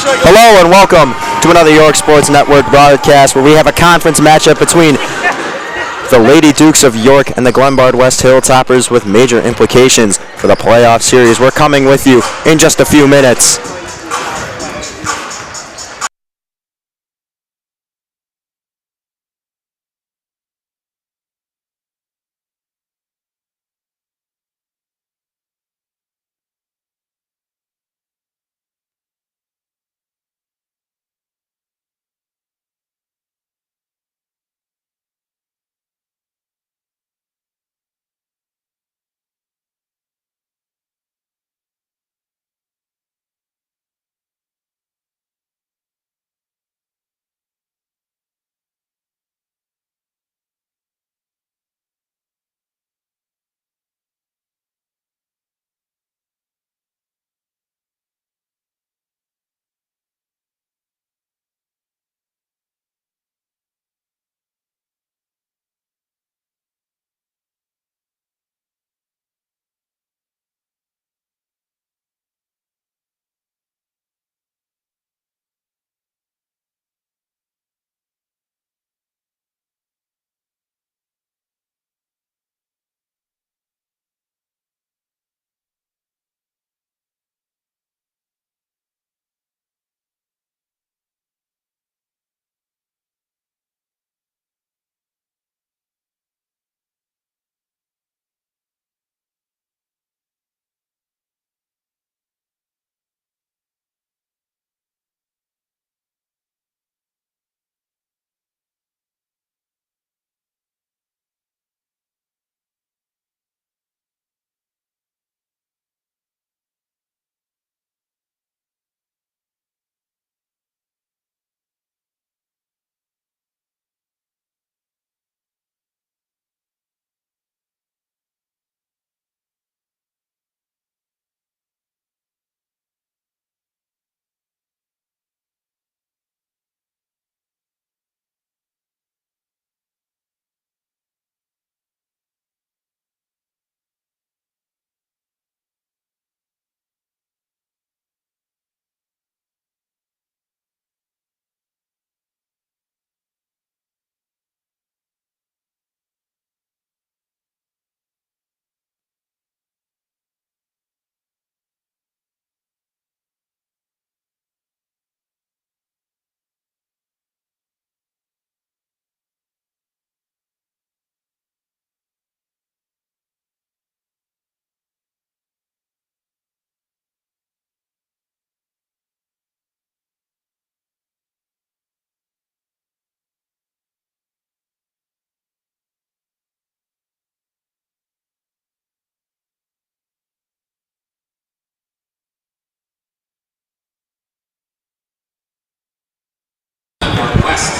Hello and welcome to another York Sports Network broadcast where we have a conference matchup between the Lady Dukes of York and the Glenbard West Hilltoppers with major implications for the playoff series. We're coming with you in just a few minutes.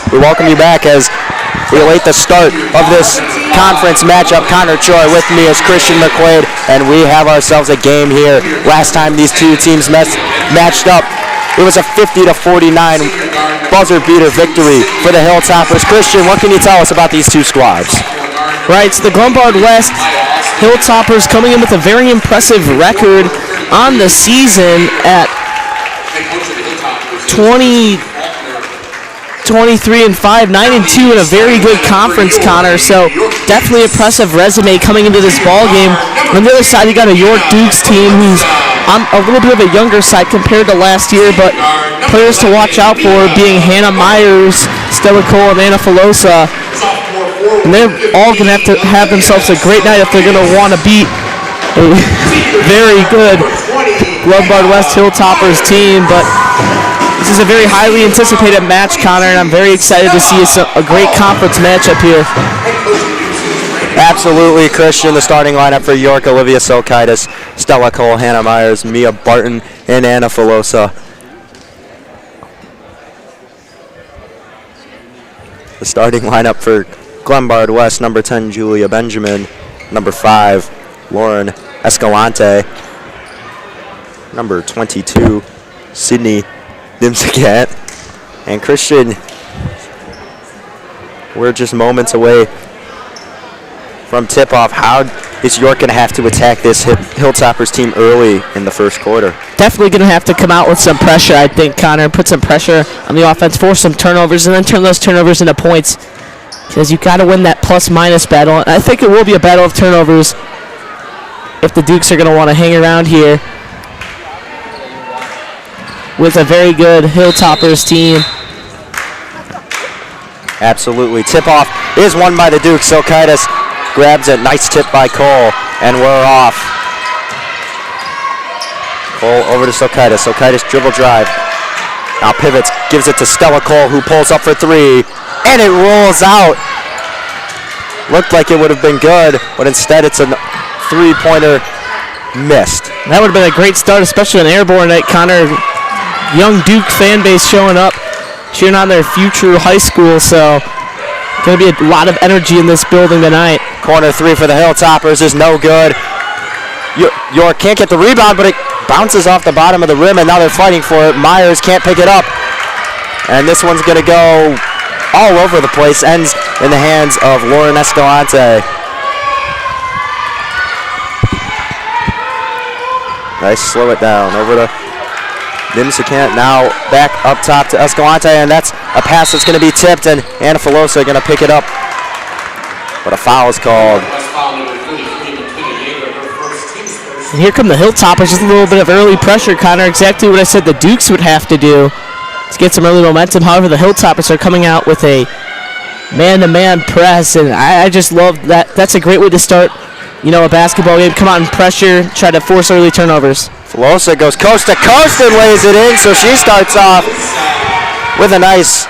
We welcome you back as we await the start of this conference matchup. Connor Choi with me is Christian McQuade, and we have ourselves a game here. Last time these two teams matched up, it was a 50-49 buzzer beater victory for the Hilltoppers. Christian, what can you tell us about these two squads? Right, so the Glenbard West Hilltoppers coming in with a very impressive record on the season at 23-5, 9-2 in a very good conference, Connor. So definitely impressive resume coming into this ball game. On the other side, you got a York Dukes team who's on a little bit of a younger side compared to last year, but players to watch out for being Hannah Myers, Stella Cole, and Anna Filosa. And they're all going to have themselves a great night if they're going to want to beat a very good Glenbard West Hilltoppers team. But this is a very highly anticipated match, Connor, and I'm very excited to see a great conference matchup here. Absolutely, Christian. The starting lineup for York: Olivia Silkaitis, Stella Cole, Hannah Myers, Mia Barton, and Anna Filosa. The starting lineup for Glenbard West: number 10, Julia Benjamin, number 5, Lauren Escalante, number 22, Sydney Dimsagat. And Christian, we're just moments away from tip-off. How is York going to have to attack this Hilltoppers team early in the first quarter? Definitely going to have to come out with some pressure, I think, Connor. Put some pressure on the offense, force some turnovers, and then turn those turnovers into points. Because you've got to win that plus-minus battle. And I think it will be a battle of turnovers if the Dukes are going to want to hang around here with a very good Hilltoppers team. Absolutely. Tip-off is won by the Dukes. Silkaitis grabs it. Nice tip by Cole, and we're off. Cole over to Silkaitis. Silkaitis dribble drive. Now pivots, gives it to Stella Cole, who pulls up for three, and it rolls out. Looked like it would have been good, but instead it's a three-pointer missed. That would have been a great start, especially an airborne night, Connor. Young Duke fan base showing up, cheering on their future high school, so going to be a lot of energy in this building tonight. Corner three for the Hilltoppers is no good. York can't get the rebound, but it bounces off the bottom of the rim, and now they're fighting for it. Myers can't pick it up, and this one's going to go all over the place. Ends in the hands of Lauren Escalante. Nice, slow it down over to Nimsicant, now back up top to Escalante, and that's a pass that's going to be tipped, and Anna Filosa going to pick it up. But a foul is called. And here come the Hilltoppers, just a little bit of early pressure, Connor. Exactly what I said the Dukes would have to do to get some early momentum. However, the Hilltoppers are coming out with a man-to-man press, and I just love that. That's a great way to start, you know, a basketball game. Come out and pressure, try to force early turnovers. Filosa goes coast to coast and lays it in, so she starts off with a nice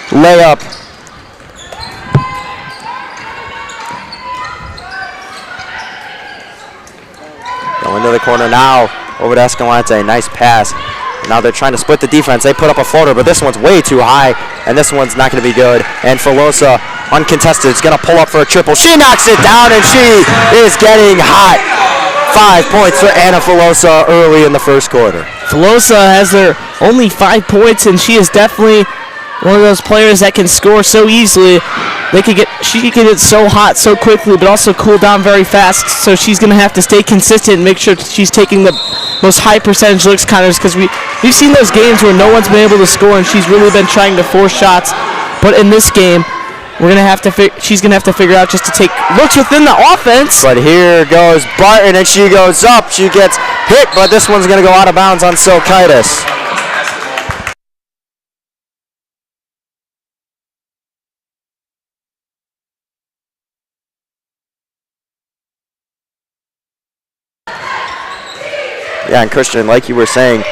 layup. Go into the corner now, over to Escalante, nice pass. Now they're trying to split the defense. They put up a floater, but this one's way too high, and this one's not going to be good. And Filosa, uncontested, is going to pull up for a triple. She knocks it down, and she is getting hot. 5 points for Anna Filosa early in the first quarter. Filosa has their only 5 points, and she is definitely one of those players that can score so easily. She can get so hot so quickly, but also cool down very fast. So she's going to have to stay consistent and make sure she's taking the most high percentage looks, Connors, because we've seen those games where no one's been able to score, and she's really been trying to force shots. But in this game, she's gonna have to figure out just to take looks within the offense. But here goes Barton, and she goes up. She gets hit, but this one's gonna go out of bounds on Silkaitis. Yeah, and Christian, like you were saying,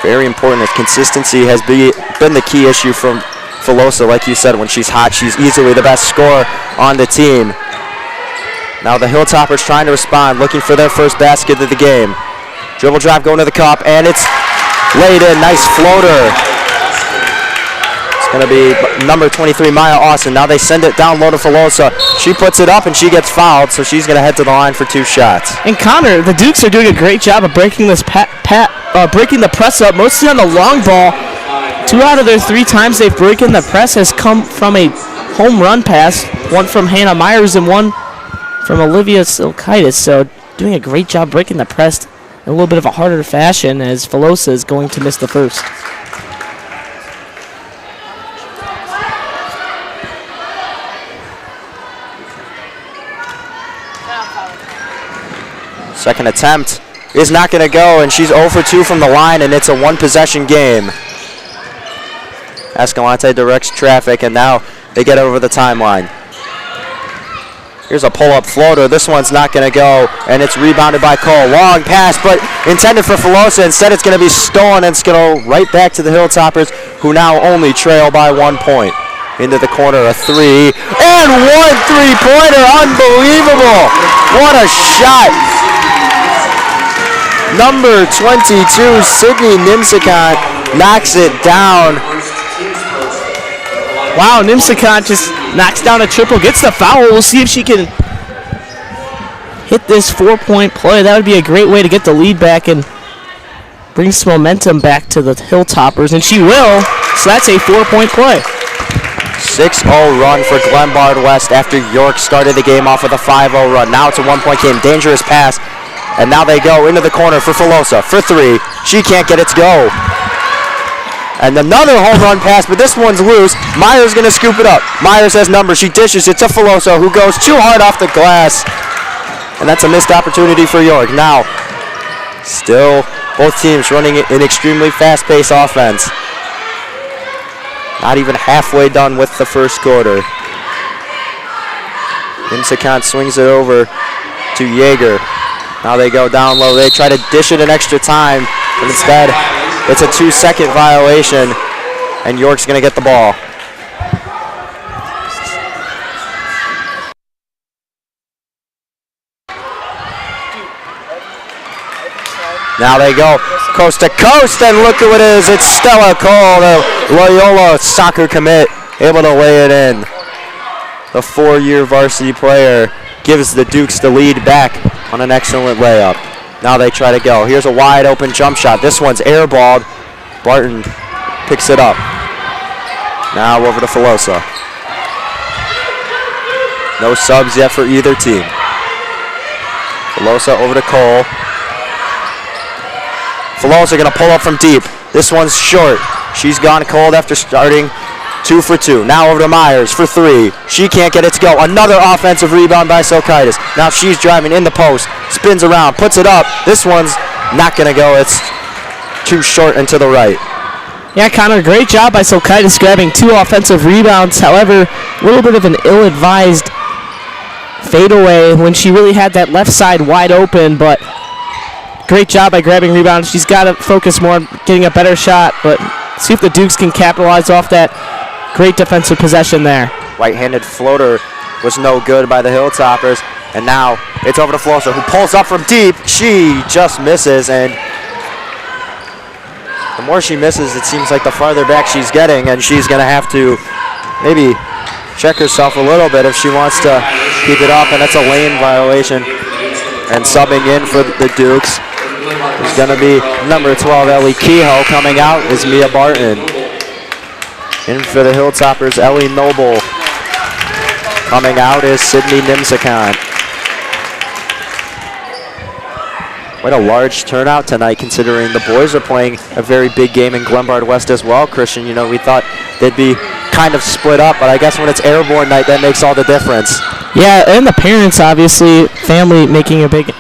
very important. If consistency has been the key issue from Filosa, like you said, when she's hot, she's easily the best scorer on the team. Now the Hilltoppers trying to respond, looking for their first basket of the game. Dribble drive going to the cup, and it's laid in. Nice floater. It's going to be number 23, Maya Austin. Now they send it down low to Filosa. She puts it up, and she gets fouled, so she's going to head to the line for 2 shots. And Connor, the Dukes are doing a great job of breaking this breaking the press up, mostly on the long ball. 2 out of their 3 times they've broken the press has come from a home run pass, one from Hannah Myers and one from Olivia Silkaitis. So doing a great job breaking the press in a little bit of a harder fashion, as Filosa is going to miss the first. Second attempt is not going to go, and she's 0 for 2 from the line, and it's a 1-possession game. Escalante directs traffic, and now they get over the timeline. Here's a pull-up floater. This one's not going to go, and it's rebounded by Cole. Long pass, but intended for Filosa. Instead, it's going to be stolen, and it's going to go right back to the Hilltoppers, who now only trail by 1 point. Into the corner, a 3, and 1 3-pointer. Unbelievable. What a shot. Number 22, Sydney Nimsicant, knocks it down. Wow, Nimsicant just knocks down a triple, gets the foul. We'll see if she can hit this 4-point play. That would be a great way to get the lead back and bring some momentum back to the Hilltoppers, and she will. So that's a 4-point play. 6-0 run for Glenbard West after York started the game off with a 5-0 run. Now it's a 1-point game. Dangerous pass. And now they go into the corner for Filosa for 3. She can't get it to go. And another home run pass, but this one's loose. Myers going to scoop it up. Myers has numbers. She dishes it to Filosa, who goes too hard off the glass. And that's a missed opportunity for York. Now, still both teams running an extremely fast-paced offense. Not even halfway done with the first quarter. Imsakant swings it over to Yeager. Now they go down low. They try to dish it an extra time, but instead it's a 2-second violation, and York's going to get the ball. Now they go coast to coast, and look at what it is. It's Stella Cole, the Loyola soccer commit, able to lay it in. The 4-year varsity player gives the Dukes the lead back on an excellent layup. Now they try to go. Here's a wide open jump shot. This one's airballed. Barton picks it up. Now over to Filosa. No subs yet for either team. Filosa over to Cole. Filosa going to pull up from deep. This one's short. She's gone cold after starting 2 for 2. Now over to Myers for 3. She can't get it to go. Another offensive rebound by Silkaitis. Now she's driving in the post. Spins around. Puts it up. This one's not going to go. It's too short and to the right. Yeah, Connor, great job by Silkaitis grabbing 2 offensive rebounds. However, a little bit of an ill-advised fadeaway when she really had that left side wide open, but great job by grabbing rebounds. She's got to focus more on getting a better shot, but see if the Dukes can capitalize off that great defensive possession there. Right-handed floater was no good by the Hilltoppers, and now it's over to Filosa, who pulls up from deep. She just misses, and the more she misses, it seems like the farther back she's getting, and she's going to have to maybe check herself a little bit if she wants to keep it up, and that's a lane violation. And subbing in for the Dukes is going to be number 12, Ellie Kehoe. Coming out is Mia Barton. In for the Hilltoppers, Ellie Noble. Coming out is Sydney Nimsakant. Quite a large turnout tonight, considering the boys are playing a very big game in Glenbard West as well. Christian, you know, we thought they'd be kind of split up, but I guess when it's airborne night, that makes all the difference. Yeah, and the parents, obviously, family making a big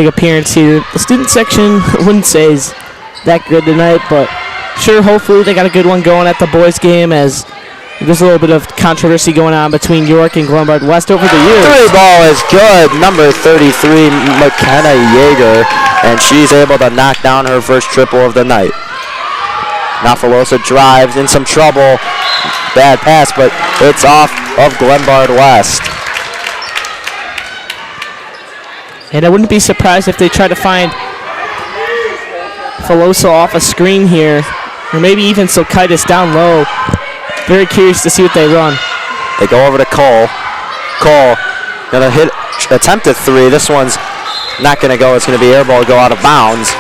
appearance here. The student section, I wouldn't say is that good tonight, but sure, hopefully they got a good one going at the boys' game, as there's a little bit of controversy going on between York and Glenbard West over the years. 3 ball is good. Number 33, McKenna Yeager, and she's able to knock down her first triple of the night. Now Filosa drives in some trouble. Bad pass, but it's off of Glenbard West. And I wouldn't be surprised if they try to find Filosa off a screen here, or maybe even Silkaitis down low. Very curious to see what they run. They go over to Cole. Cole gonna attempt a 3. This one's not gonna go. It's gonna be airball, go out of bounds,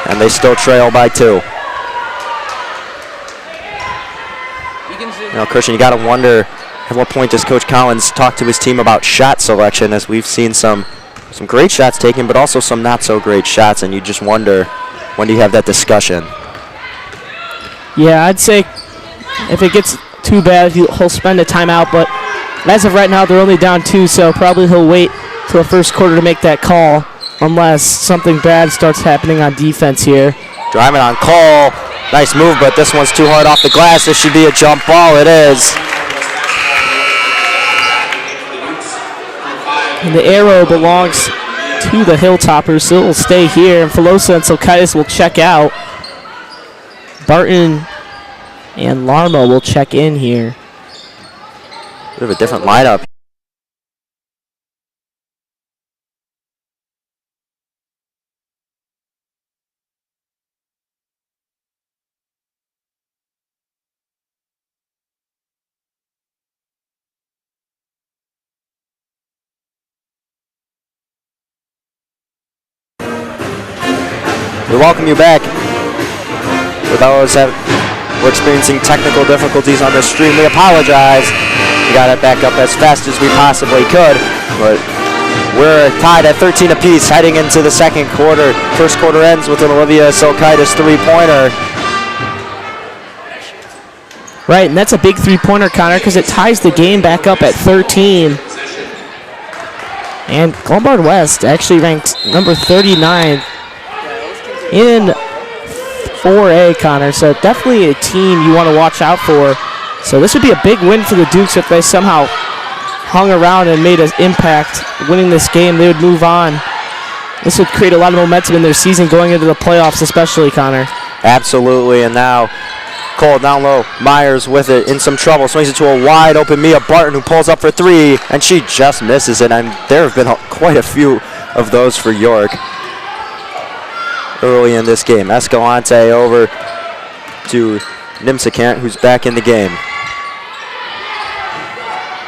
and they still trail by 2. You know, Christian, you got to wonder at what point does Coach Collins talk to his team about shot selection, as we've seen some great shots taken, but also some not so great shots, and you just wonder, when do you have that discussion? Yeah, I'd say if it gets too bad, he'll spend a timeout, but as of right now, they're only down 2, so probably he'll wait till the first quarter to make that call, unless something bad starts happening on defense here. Driving on Cole. Nice move, but this one's too hard off the glass. This should be a jump ball. It is. And the arrow belongs to the Hilltoppers, so it will stay here, and Filosa and Silkaitis will check out. Barton and Larmo will check in here. Bit of a different lineup. We welcome you back. For those that We're experiencing technical difficulties on this stream. We apologize. We got it back up as fast as we possibly could, but we're tied at 13 apiece heading into the second quarter. First quarter ends with an Olivia Silkaitis three-pointer. Right, and that's a big three-pointer, Connor, because it ties the game back up at 13. And Glenbard West actually ranked number 39 in 4A, Connor, so definitely a team you want to watch out for. So this would be a big win for the Dukes if they somehow hung around and made an impact winning this game. They would move on. This would create a lot of momentum in their season going into the playoffs, especially, Connor. Absolutely, and now Cole down low. Myers with it, in some trouble. Swings it to a wide open Mia Barton, who pulls up for three, and she just misses it. And there have been quite a few of those for York early in this game. Escalante over to Nimsakant, who's back in the game.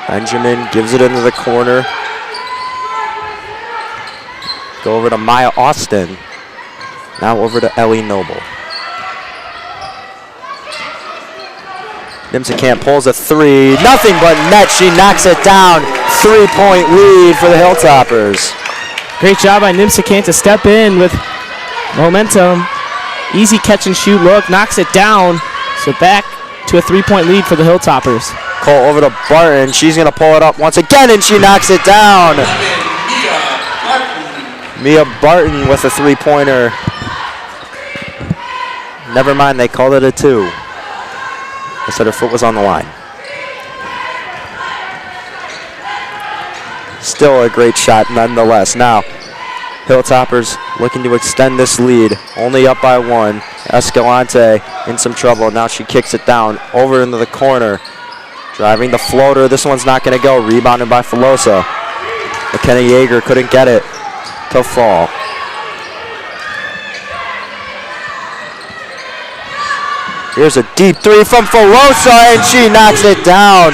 Benjamin gives it into the corner. Go over to Maya Austin. Now over to Ellie Noble. Nimsakant pulls a three. Nothing but net. She knocks it down. 3-point lead for the Hilltoppers. Great job by Nimsakant to step in with momentum. Easy catch and shoot look. Knocks it down. So back to a 3-point lead for the Hilltoppers. Cole over to Barton. She's going to pull it up once again, and she knocks it down. Mia Barton with a three-pointer. Never mind, they called it a two. They said her foot was on the line. Still a great shot nonetheless. Now, Hilltoppers looking to extend this lead. Only up by one. Escalante in some trouble. Now she kicks it down over into the corner. Driving the floater. This one's not going to go. Rebounded by Filosa. McKenna Yeager couldn't get it to fall. Here's a deep three from Filosa, and she knocks it down.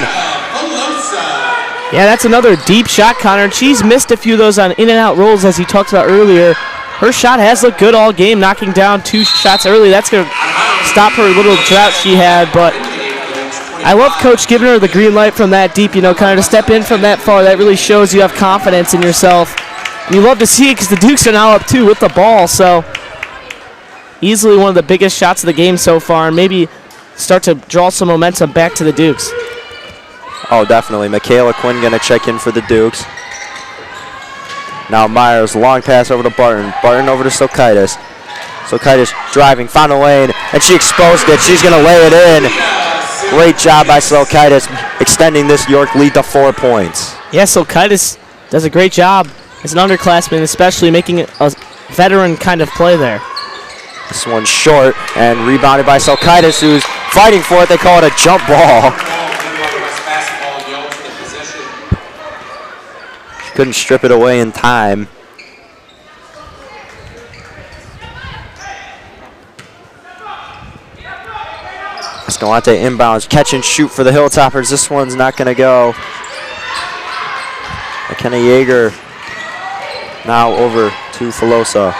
Yeah, that's another deep shot, Connor. She's missed a few of those on in-and-out rolls, as you talked about earlier. Her shot has looked good all game, knocking down 2 shots early. That's going to stop her little drought she had, but I love Coach giving her the green light from that deep, kind of to step in from that far. That really shows you have confidence in yourself. And you love to see it because the Dukes are now up 2 with the ball, so easily one of the biggest shots of the game so far, and maybe start to draw some momentum back to the Dukes. Oh, definitely. Michaela Quinn going to check in for the Dukes. Now Myers, long pass over to Barton. Barton over to Silkaitis. Silkaitis driving, found a lane, and she exposed it. She's going to lay it in. Great job by Silkaitis, extending this York lead to 4 points. Yeah, Silkaitis does a great job as an underclassman, especially making it a veteran kind of play there. This one's short and rebounded by Silkaitis, who's fighting for it. They call it a jump ball. She couldn't strip it away in time. Escalante inbounds, catch and shoot for the Hilltoppers. This one's not going to go. McKenna Yeager now over to Filosa.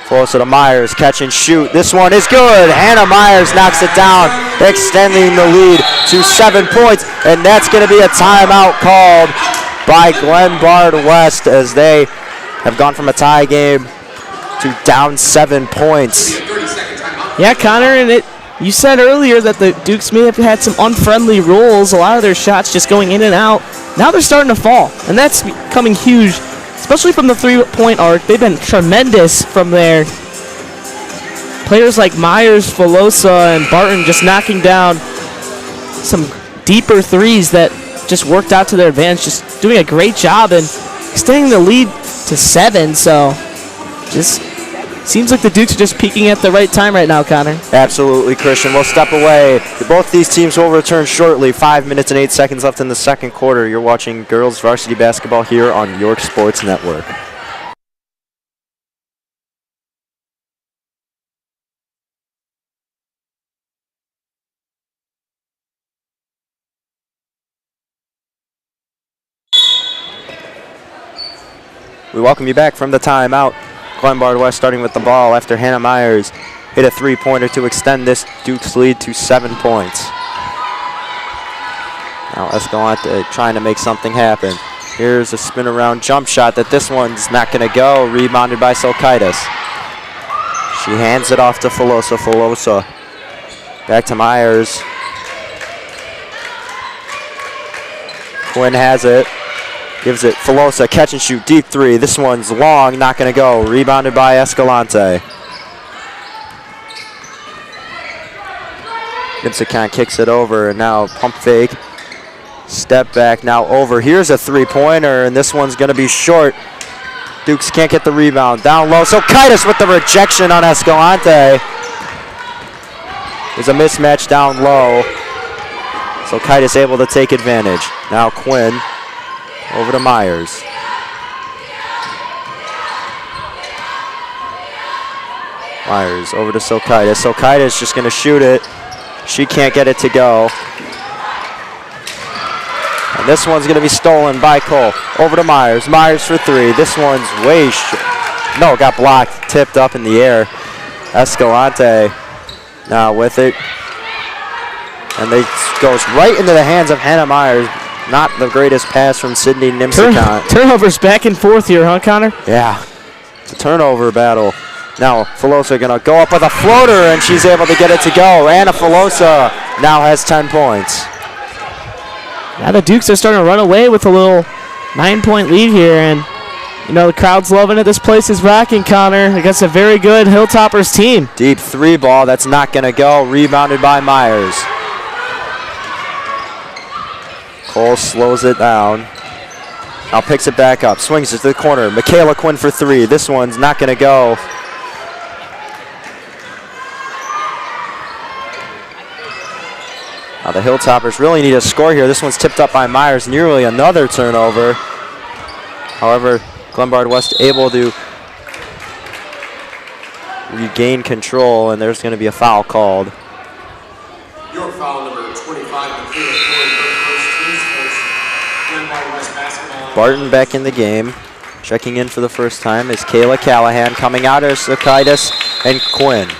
Filosa to Myers, catch and shoot. This one is good. Hannah Myers knocks it down, extending the lead to 7 points. And that's going to be a timeout called by Glenbard West as they have gone from a tie game to down 7 points. Yeah, Connor, and you said earlier that the Dukes may have had some unfriendly rolls, a lot of their shots just going in and out. Now they're starting to fall, and that's becoming huge, especially from the 3-point arc. They've been tremendous from there. Players like Myers, Filosa, and Barton just knocking down some deeper threes that just worked out to their advantage, just doing a great job and extending the lead to 7, so just seems like the Dukes are just peaking at the right time right now, Connor. Absolutely, Christian. We'll step away. Both these teams will return shortly. 5 minutes and 8 seconds left in the second quarter. You're watching girls varsity basketball here on York Sports Network. We welcome you back from the timeout. Glenbard West starting with the ball after Hannah Myers hit a three-pointer to extend this Duke's lead to 7 points. Now Escalante trying to make something happen. Here's a spin around jump shot that this one's not going to go. Rebounded by Silkaitis. She hands it off to Filosa. Filosa back to Myers. Quinn has it. Gives it Filosa. Catch and shoot. Deep three. This one's long. Not going to go. Rebounded by Escalante. Gibson kicks it over. And now pump fake. Step back. Now over. Here's a three-pointer. And this one's going to be short. Dukes can't get the rebound. Down low. Silkaitis with the rejection on Escalante. There's a mismatch down low. Silkaitis able to take advantage. Now Quinn over to Myers. Myers over to Silkaitis. Silkaitis just going to shoot it. She can't get it to go. And this one's going to be stolen by Cole. Over to Myers. Myers for three. This one's way short. No, got blocked. Tipped up in the air. Escalante now with it. And it goes right into the hands of Hannah Myers. Not the greatest pass from Sydney Nimsicott. Turnovers back and forth here, huh, Connor? Yeah. It's a turnover battle. Now Filosa going to go up with a floater, and she's able to get it to go. Anna Filosa now has 10 points. Now the Dukes are starting to run away with a little 9-point lead here, and you know the crowd's loving it. This place is rocking, Connor, against a very good Hilltoppers team. Deep three ball, that's not going to go. Rebounded by Myers. Cole slows it down. Now picks it back up, swings it to the corner. Michaela Quinn for three. This one's not going to go. Now the Hilltoppers really need a score here. This one's tipped up by Myers, nearly another turnover. However, Glenbard West able to regain control, and there's going to be a foul called. Your foul number 25, Glenbard West basketball. Barton back in the game. Checking in for the first time is Kayla Callahan. Coming out is Silkaitis and Quinn.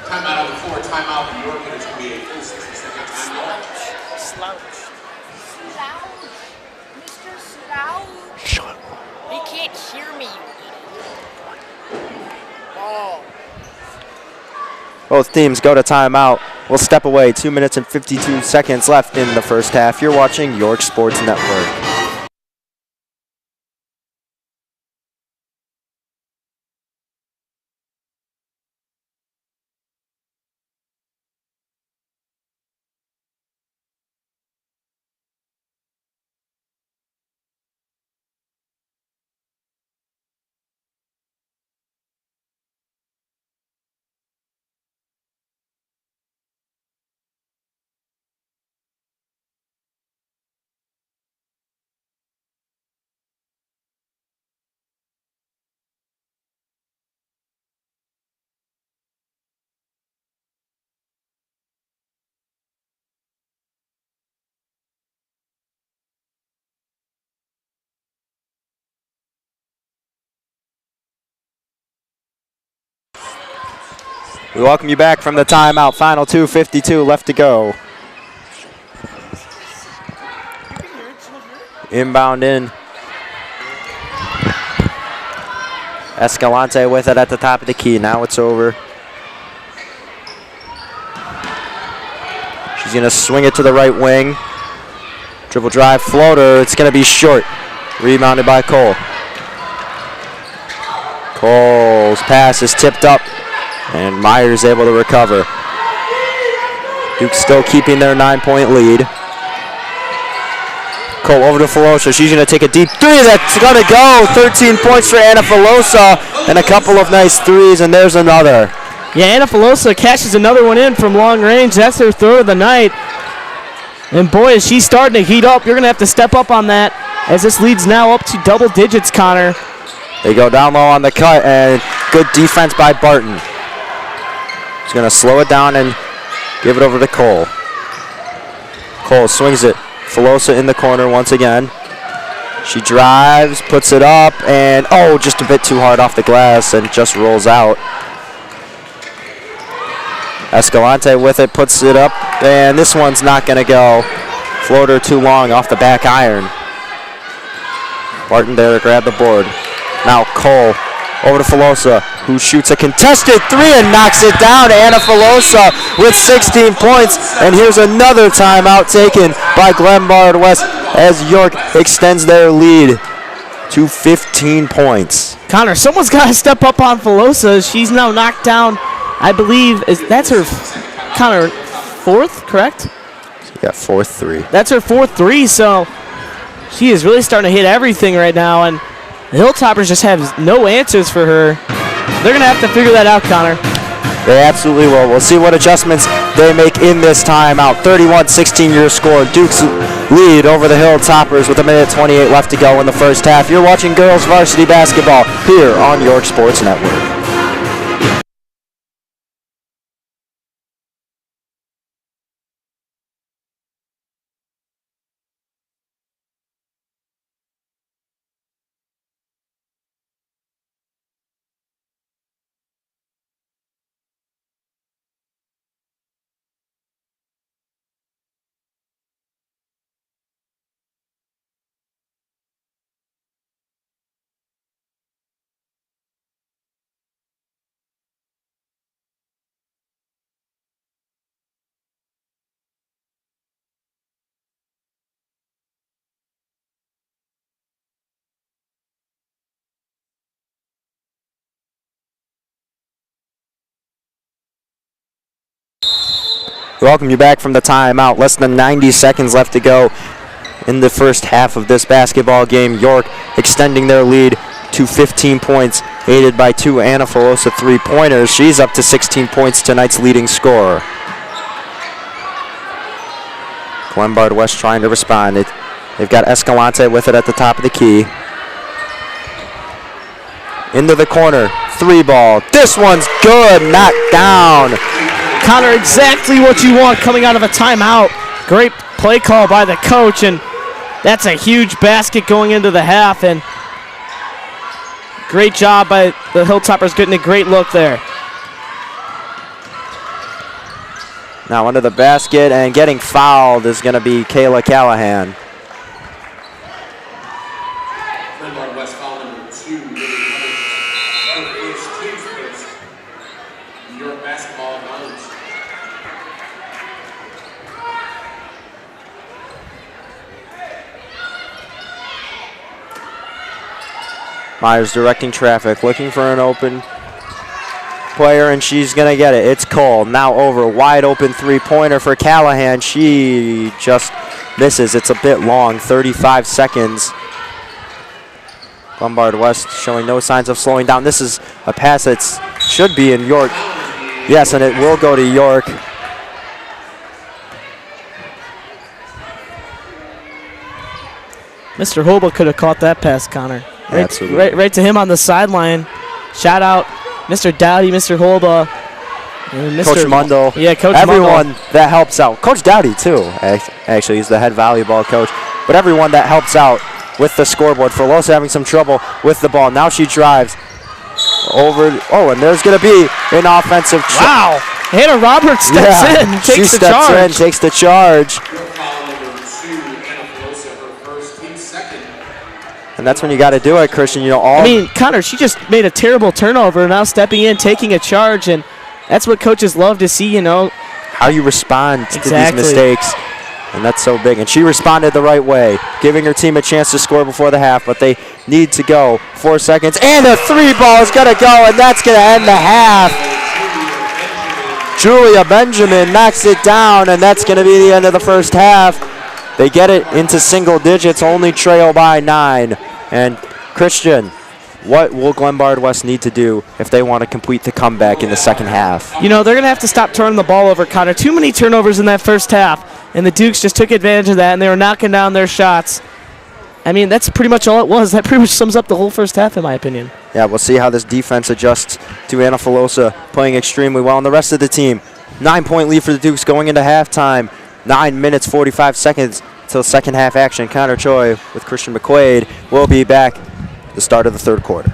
Timeout on the floor, timeout in York, and it's going to be a full 60-second timeout. Mr. Slouch. He can't hear me, you idiot. Oh. Both teams go to timeout. We'll step away. 2 minutes and 52 seconds left in the first half. You're watching York Sports Network. We welcome you back from the timeout. Final 2:52 left to go. Inbound in. Escalante with it at the top of the key. Now it's over. She's going to swing it to the right wing. Dribble drive floater. It's going to be short. Rebounded by Cole. Cole's pass is tipped up. And Myers able to recover. Duke still keeping their 9-point lead. Cole over to Filosa. She's going to take a deep three. That's going to go. 13 points for Anna Filosa. And a couple of nice threes, and there's another. Yeah, Anna Filosa cashes another one in from long range. That's her third of the night. And boy, is she starting to heat up. You're going to have to step up on that as this lead's now up to double digits, Connor. They go down low on the cut, and good defense by Barton. He's going to slow it down and give it over to Cole. Cole swings it. Filosa in the corner once again. She drives, puts it up, and just a bit too hard off the glass and just rolls out. Escalante with it, puts it up, and this one's not going to go. Floater too long off the back iron. Barton there to grab the board. Now Cole over to Filosa, who shoots a contested three and knocks it down. Anna Filosa with 16 points. And here's another timeout taken by Glenbard West as York extends their lead to 15 points. Connor, someone's got to step up on Filosa. She's now knocked down, I believe, that's her, Connor, fourth, correct? Yeah, fourth three. That's her fourth three, so she is really starting to hit everything right now, and the Hilltoppers just have no answers for her. They're going to have to figure that out, Connor. They absolutely will. We'll see what adjustments they make in this timeout. 31-16 your score. Duke's lead over the Hilltoppers with 1:28 left to go in the first half. You're watching girls varsity basketball here on York Sports Network. Welcome you back from the timeout. Less than 90 seconds left to go in the first half of this basketball game. York extending their lead to 15 points, aided by two Anna Filosa three-pointers. She's up to 16 points, tonight's leading scorer. Glenbard West trying to respond. They've got Escalante with it at the top of the key. Into the corner, three ball. This one's good, knocked down. Connor, exactly what you want coming out of a timeout. Great play call by the coach, and that's a huge basket going into the half, and great job by the Hilltoppers getting a great look there. Now under the basket, and getting fouled is going to be Kayla Callahan. Glenbard West foul number 2, her first team's first. New York basketball bounds. Myers directing traffic, looking for an open player, and she's going to get it. It's Cole, now over, wide open three-pointer for Callahan. She just misses. It's a bit long, 35 seconds. Glenbard West showing no signs of slowing down. This is a pass that should be in York. Yes, and it will go to York. Mr. Hoba could have caught that pass, Connor. Absolutely. Right to him on the sideline. Shout out Mr. Dowdy, Mr. Holba, and Mr. Coach Mundell. Yeah, Coach everyone Mundell. that helps out. Coach Dowdy, too. Actually, he's the head volleyball coach. But everyone that helps out with the scoreboard. Filosa having some trouble with the ball. Now she drives over. And there's going to be an offensive. Wow. Hannah Roberts steps in, takes the charge. Takes the charge. And that's when you got to do it, Christian. Connor, she just made a terrible turnover. Now stepping in, taking a charge, and that's what coaches love to see, How you respond to these mistakes. And that's so big. And she responded the right way, giving her team a chance to score before the half, but they need to go. 4 seconds, and the three ball is going to go, and that's going to end the half. Julia Benjamin knocks it down, and that's going to be the end of the first half. They get it into single digits, only trail by 9. And Christian, what will Glenbard West need to do if they want to complete the comeback in the second half? They're going to have to stop turning the ball over, Connor. Too many turnovers in that first half, and the Dukes just took advantage of that, and they were knocking down their shots. That's pretty much all it was. That pretty much sums up the whole first half, in my opinion. Yeah, we'll see how this defense adjusts to Anna Filosa playing extremely well, and the rest of the team. 9-point lead for the Dukes going into halftime. 9 minutes, 45 seconds till second half action. Connor Choi with Christian McQuade will be back at the start of the third quarter.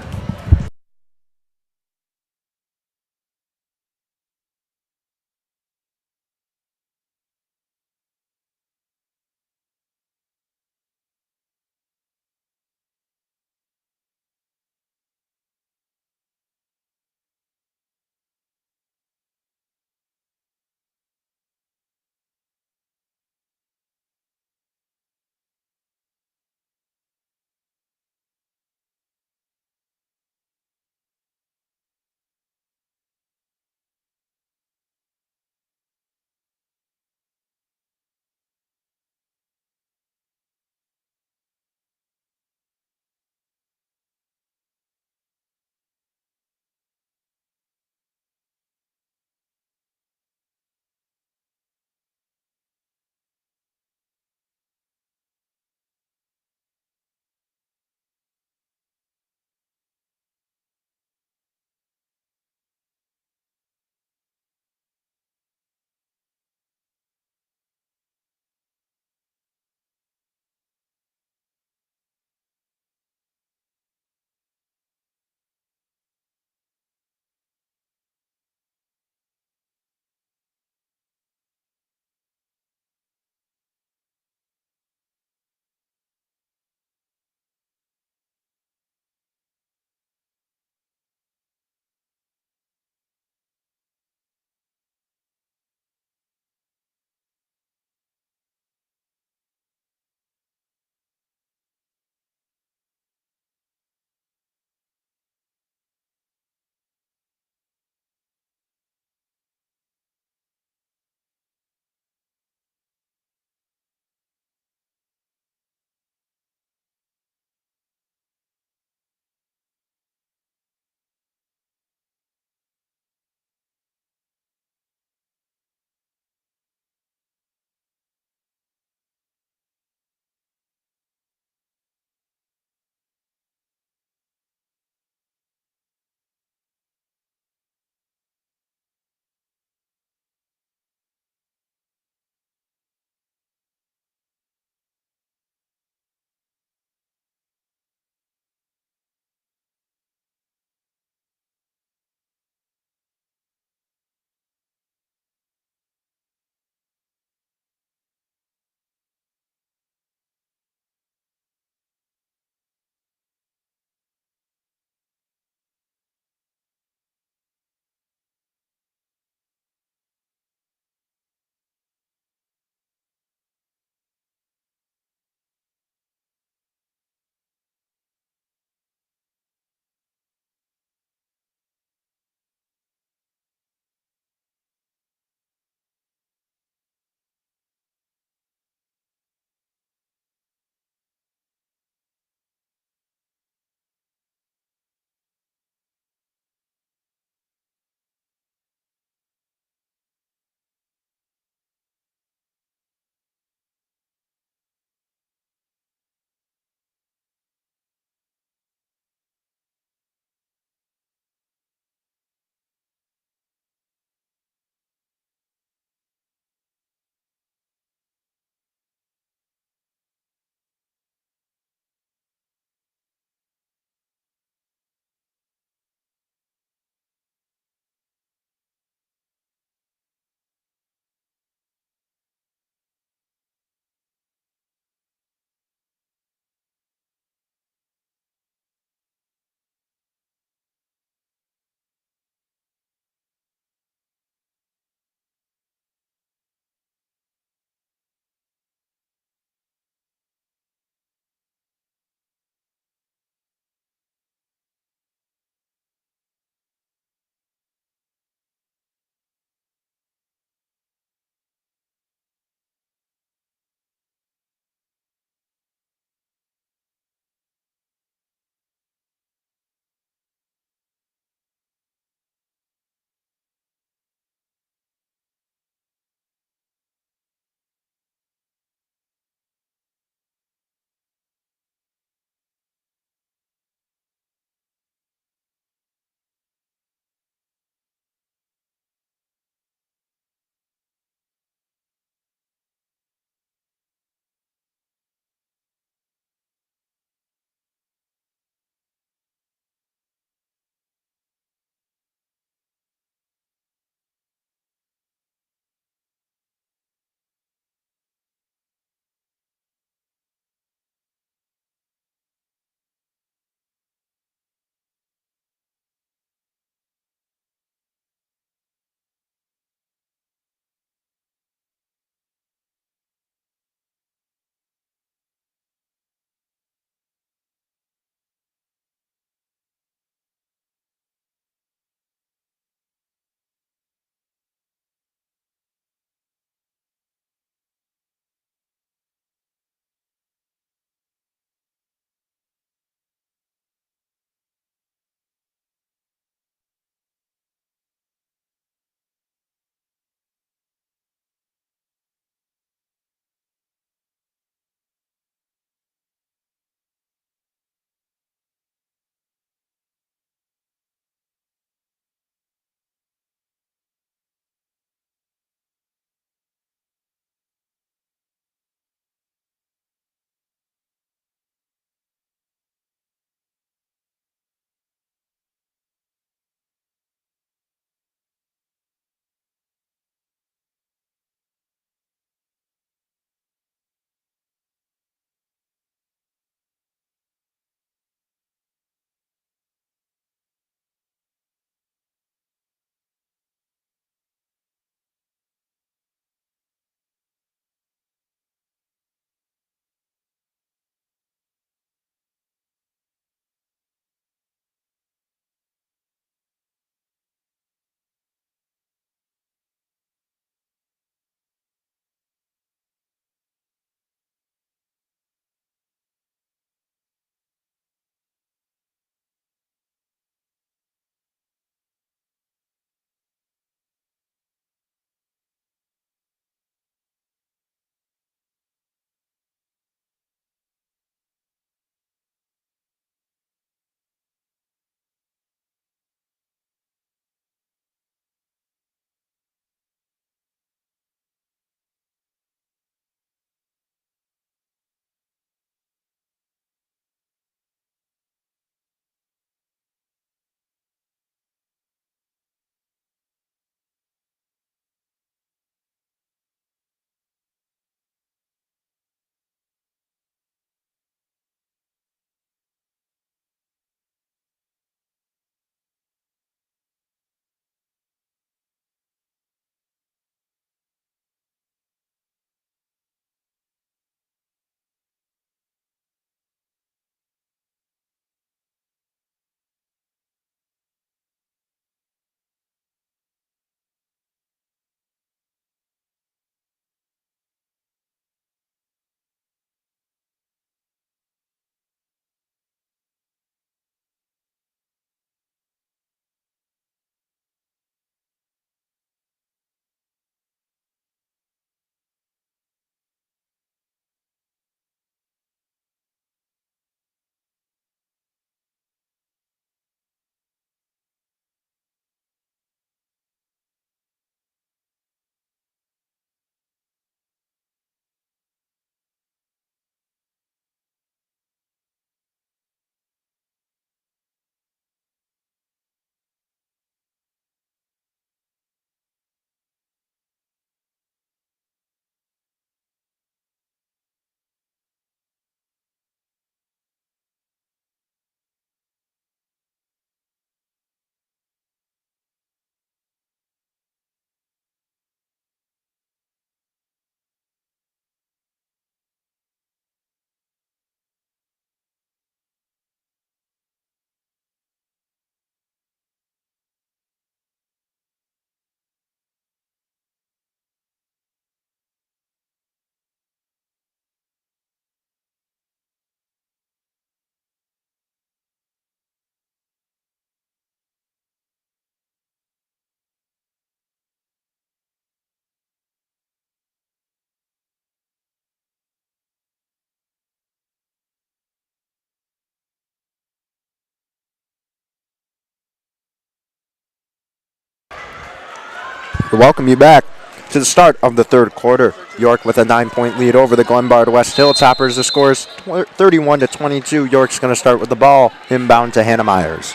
We welcome you back to the start of the third quarter. York with a 9-point lead over the Glenbard West Hilltoppers. The score is 31-22. York's going to start with the ball inbound to Hannah Myers.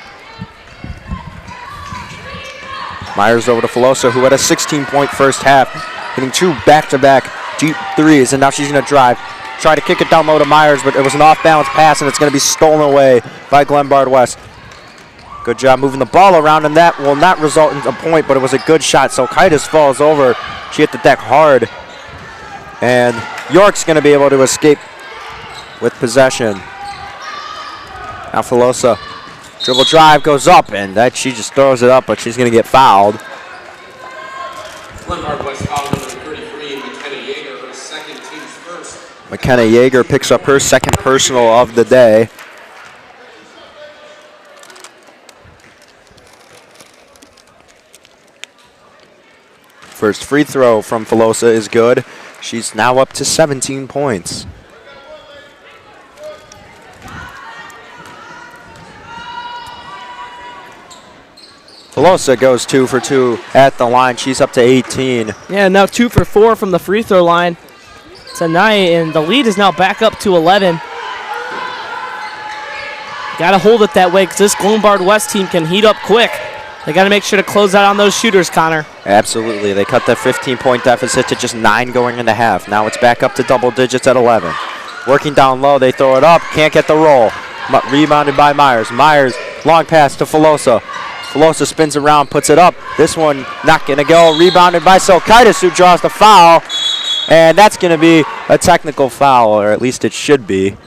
Myers over to Filosa, who had a 16-point first half, hitting 2 back-to-back deep threes, and now she's going to drive. Try to kick it down low to Myers, but it was an off-balance pass, and it's going to be stolen away by Glenbard West. Good job moving the ball around, and that will not result in a point, but it was a good shot. Silkaitis falls over. She hit the deck hard, and York's going to be able to escape with possession. Now Filosa, dribble drive goes up, and that she just throws it up, but she's going to get fouled. Glenbard West foul number 33, McKenna Yeager, her second, team's first. McKenna Yeager picks up her second personal of the day. First free throw from Filosa is good. She's now up to 17 points. Filosa goes 2 for 2 at the line. She's up to 18. Yeah, now 2 for 4 from the free throw line tonight, and the lead is now back up to 11. Got to hold it that way because this Glenbard West team can heat up quick. They got to make sure to close out on those shooters, Connor. Absolutely. They cut that 15-point deficit to just 9 going into half. Now it's back up to double digits at 11. Working down low, they throw it up. Can't get the roll. Rebounded by Myers. Myers, long pass to Filosa. Filosa spins around, puts it up. This one not going to go. Rebounded by Silkaitis, who draws the foul. And that's going to be a technical foul, or at least it should be.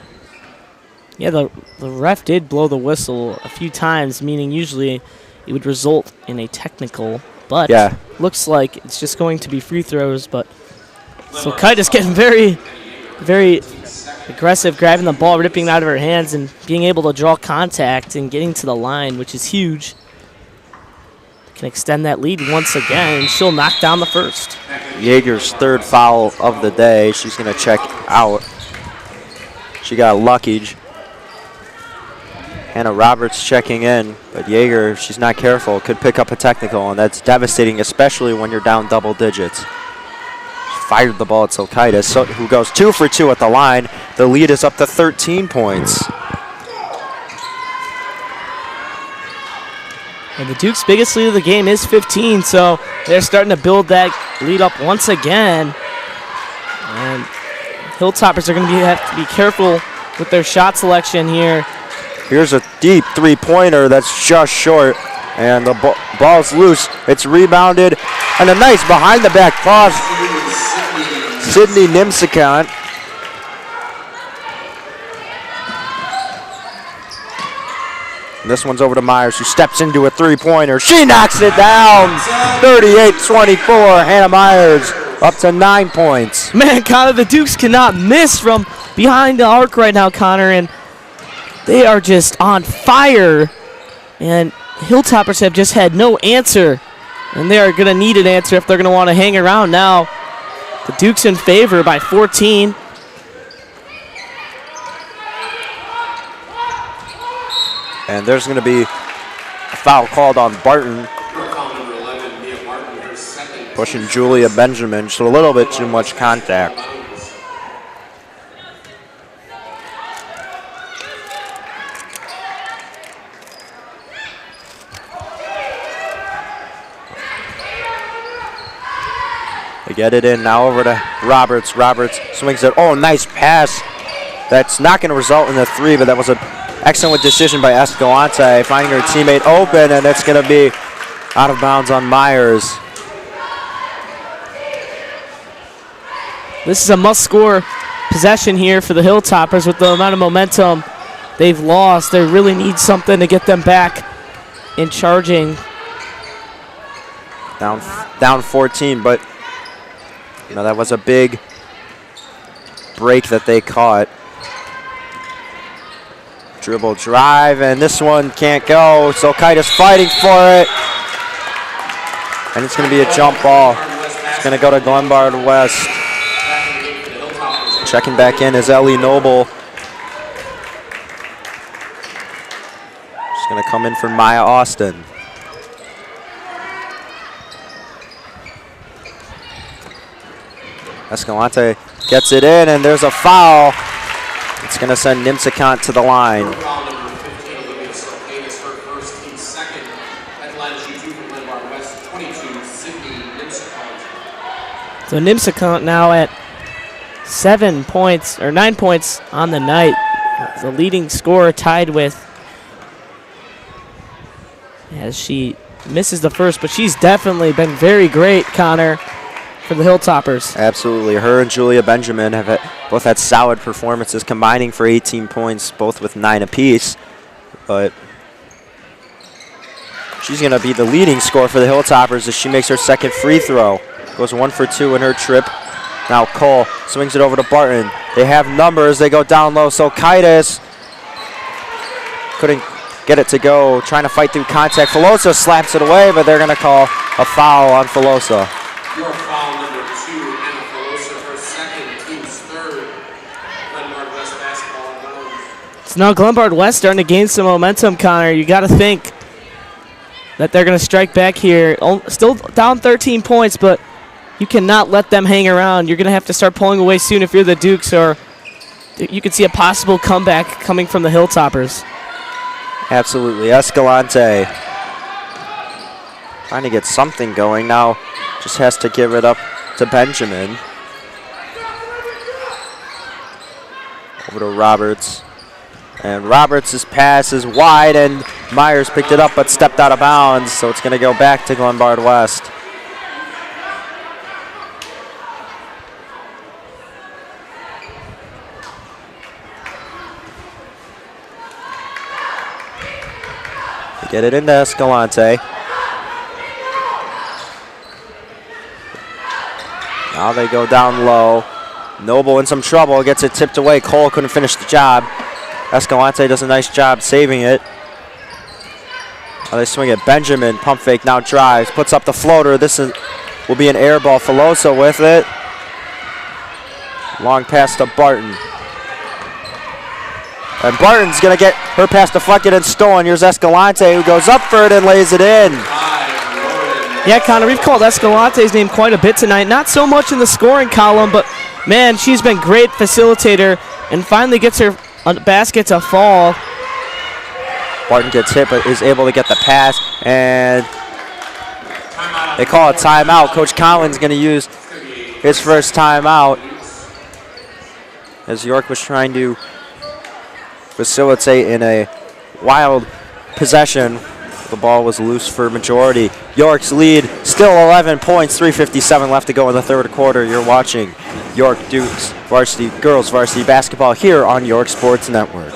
Yeah, the ref did blow the whistle a few times, meaning usually it would result in a technical, but yeah, looks like it's just going to be free throws. But Silkaitis getting very, very aggressive, grabbing the ball, ripping it out of her hands, and being able to draw contact and getting to the line, which is huge. Can extend that lead once again, and she'll knock down the first. Yeager's third foul of the day. She's going to check out. She got lucky. Hannah Roberts checking in, but Yeager, if she's not careful, could pick up a technical, and that's devastating, especially when you're down double digits. She fired the ball at Silkaitis, who goes 2 for 2 at the line. The lead is up to 13 points. And the Duke's biggest lead of the game is 15, so they're starting to build that lead up once again. And Hilltoppers are going to have to be careful with their shot selection here. Here's a deep three-pointer that's just short, and the ball's loose. It's rebounded, and a nice behind-the-back pass. Sydney Nimsikant. This one's over to Myers, who steps into a three-pointer. She knocks it down. 38-24. Hannah Myers up to 9 points. Man, Connor, the Dukes cannot miss from behind the arc right now, Connor, and they are just on fire. And Hilltoppers have just had no answer, and they are going to need an answer if they're going to want to hang around now. The Dukes in favor by 14. And there's going to be a foul called on Barton, pushing Julia Benjamin. Just a little bit too much contact. They get it in now over to Roberts. Roberts swings it. Oh, nice pass. That's not going to result in a three, but that was an excellent decision by Escalante, finding her teammate open, and it's going to be out of bounds on Myers. This is a must-score possession here for the Hilltoppers with the amount of momentum they've lost. They really need something to get them back in charging. Down 14, but you know that was a big break that they caught. Dribble drive, and this one can't go. Silkaitis fighting for it. And it's going to be a jump ball. It's going to go to Glenbard West. Checking back in is Ellie Noble. She's going to come in for Maya Austin. Escalante gets it in, and there's a foul. It's going to send Nimsicant to the line. Foul number 15, Olivia Silkaitis, her first, team second. At the line, she 2 from Glenbard West, 22, Sydney Nimsicant. So Nimsicant now at 7 points, or 9 points on the night. The leading scorer tied with, as she misses the first, but she's definitely been very great, Connor, for the Hilltoppers. Absolutely. Her and Julia Benjamin have both had solid performances, combining for 18 points, both with 9 apiece. But she's going to be the leading scorer for the Hilltoppers as she makes her second free throw. Goes 1 for 2 in her trip. Now Cole swings it over to Barton. They have numbers. They go down low. Silkaitis couldn't get it to go, trying to fight through contact. Filosa slaps it away, but they're going to call a foul on Filosa. Your foul number 2, Anna Filosa, her second, team's third. Glenbard West basketball inbounds. So now Glenbard West starting to gain some momentum, Connor. You got to think that they're going to strike back here. Still down 13 points, but you cannot let them hang around. You're going to have to start pulling away soon if you're the Dukes, or you could see a possible comeback coming from the Hilltoppers. Absolutely. Escalante trying to get something going now. Just has to give it up to Benjamin. Over to Roberts. And Roberts' pass is wide, and Myers picked it up but stepped out of bounds, so it's going to go back to Glenbard West. They get it into Escalante. Now they go down low. Noble in some trouble, gets it tipped away. Cole couldn't finish the job. Escalante does a nice job saving it. Now they swing it. Benjamin, pump fake, now drives, puts up the floater. This will be an air ball. Filosa with it. Long pass to Barton. And Barton's going to get her pass deflected and stolen. Here's Escalante, who goes up for it and lays it in. Yeah, Connor, we've called Escalante's name quite a bit tonight. Not so much in the scoring column, but, man, she's been great facilitator and finally gets her basket to fall. Barton gets hit but is able to get the pass, and they call a timeout. Coach Collins going to use his first timeout as York was trying to facilitate in a wild possession. The ball was loose for majority. York's lead still 11 points, 3:57 left to go in the third quarter. You're watching York Dukes varsity girls varsity basketball here on York Sports Network.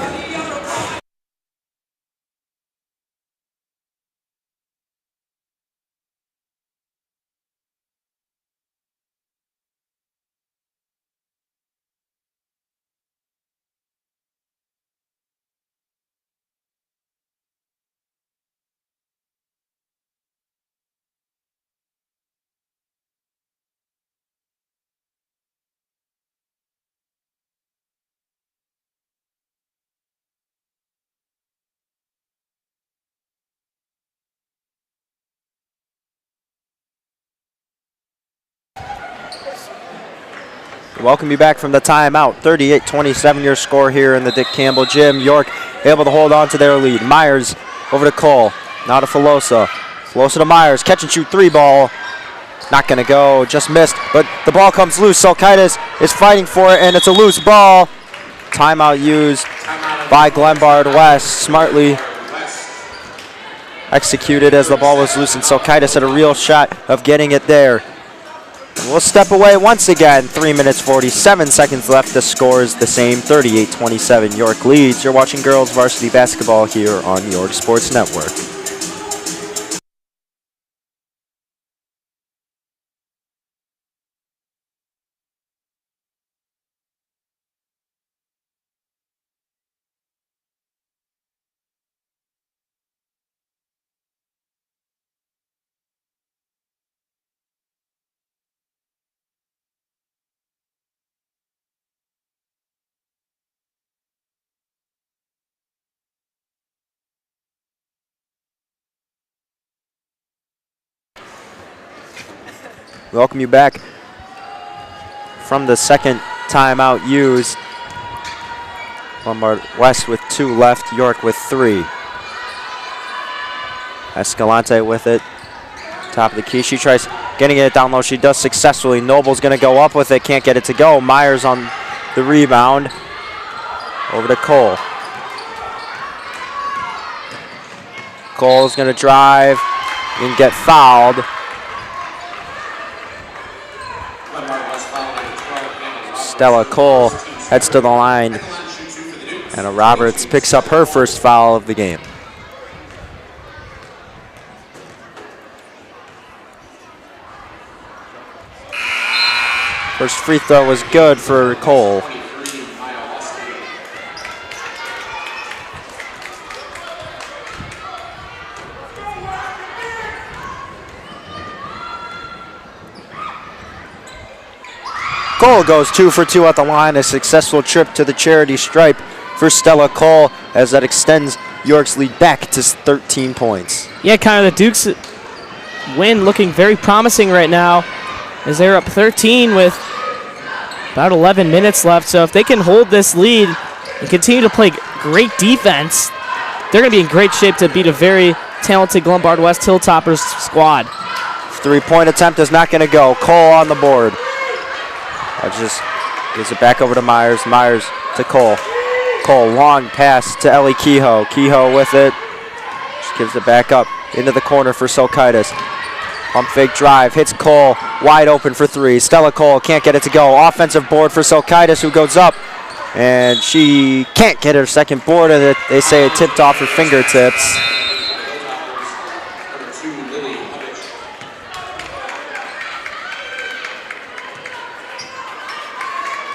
Welcome you back from the timeout. 38-27 your score here in the Dick Campbell Gym. York able to hold on to their lead. Myers over to Cole. Now to Filosa. Filosa to Myers. Catch and shoot 3 ball. Not going to go. Just missed. But the ball comes loose. Silkaitis is fighting for it, and it's a loose ball. Timeout used by Glenbard West. Smartly executed as the ball was loose, and Silkaitis had a real shot of getting it there. We'll step away once again. 3 minutes, 47 seconds left. The score is the same, 38-27. York leads. You're watching girls varsity basketball here on York Sports Network. Welcome you back from the second timeout used. Glenbard West with 2 left, York with 3. Escalante with it. Top of the key. She tries getting it down low. She does successfully. Noble's going to go up with it. Can't get it to go. Myers on the rebound. Over to Cole. Cole's going to drive and get fouled. Stella Cole heads to the line. Anna Roberts picks up her first foul of the game. First free throw was good for Cole. Cole goes 2 for 2 at the line. A successful trip to the charity stripe for Stella Cole as that extends York's lead back to 13 points. Yeah, kind of the Dukes win looking very promising right now as they're up 13 with about 11 minutes left. So if they can hold this lead and continue to play great defense, they're going to be in great shape to beat a very talented Glenbard West Hilltoppers squad. 3-point attempt is not going to go. Cole on the board. That just gives it back over to Myers. Myers to Cole. Cole, long pass to Ellie Kehoe. Kehoe with it. Just gives it back up into the corner for Silkaitis. Pump fake drive, hits Cole, wide open for 3. Stella Cole can't get it to go. Offensive board for Silkaitis, who goes up, and she can't get her second board, and they say it tipped off her fingertips.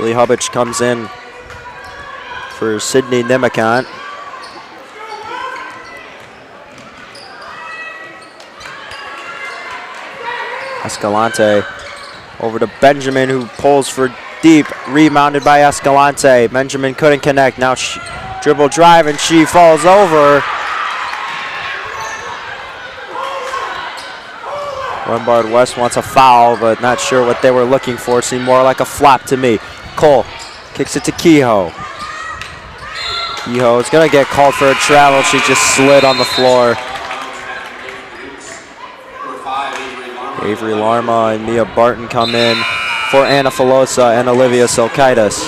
Lily Hubbich comes in for Sydney Nemicant. Escalante over to Benjamin, who pulls for deep, rebounded by Escalante. Benjamin couldn't connect. Now dribble drive, and she falls over. Glenbard West wants a foul, but not sure what they were looking for. Seemed more like a flop to me. Cole kicks it to Kehoe. Kehoe is going to get called for a travel. She just slid on the floor. Avery Larma and Mia Barton come in for Anna Filosa and Olivia Silkaitis.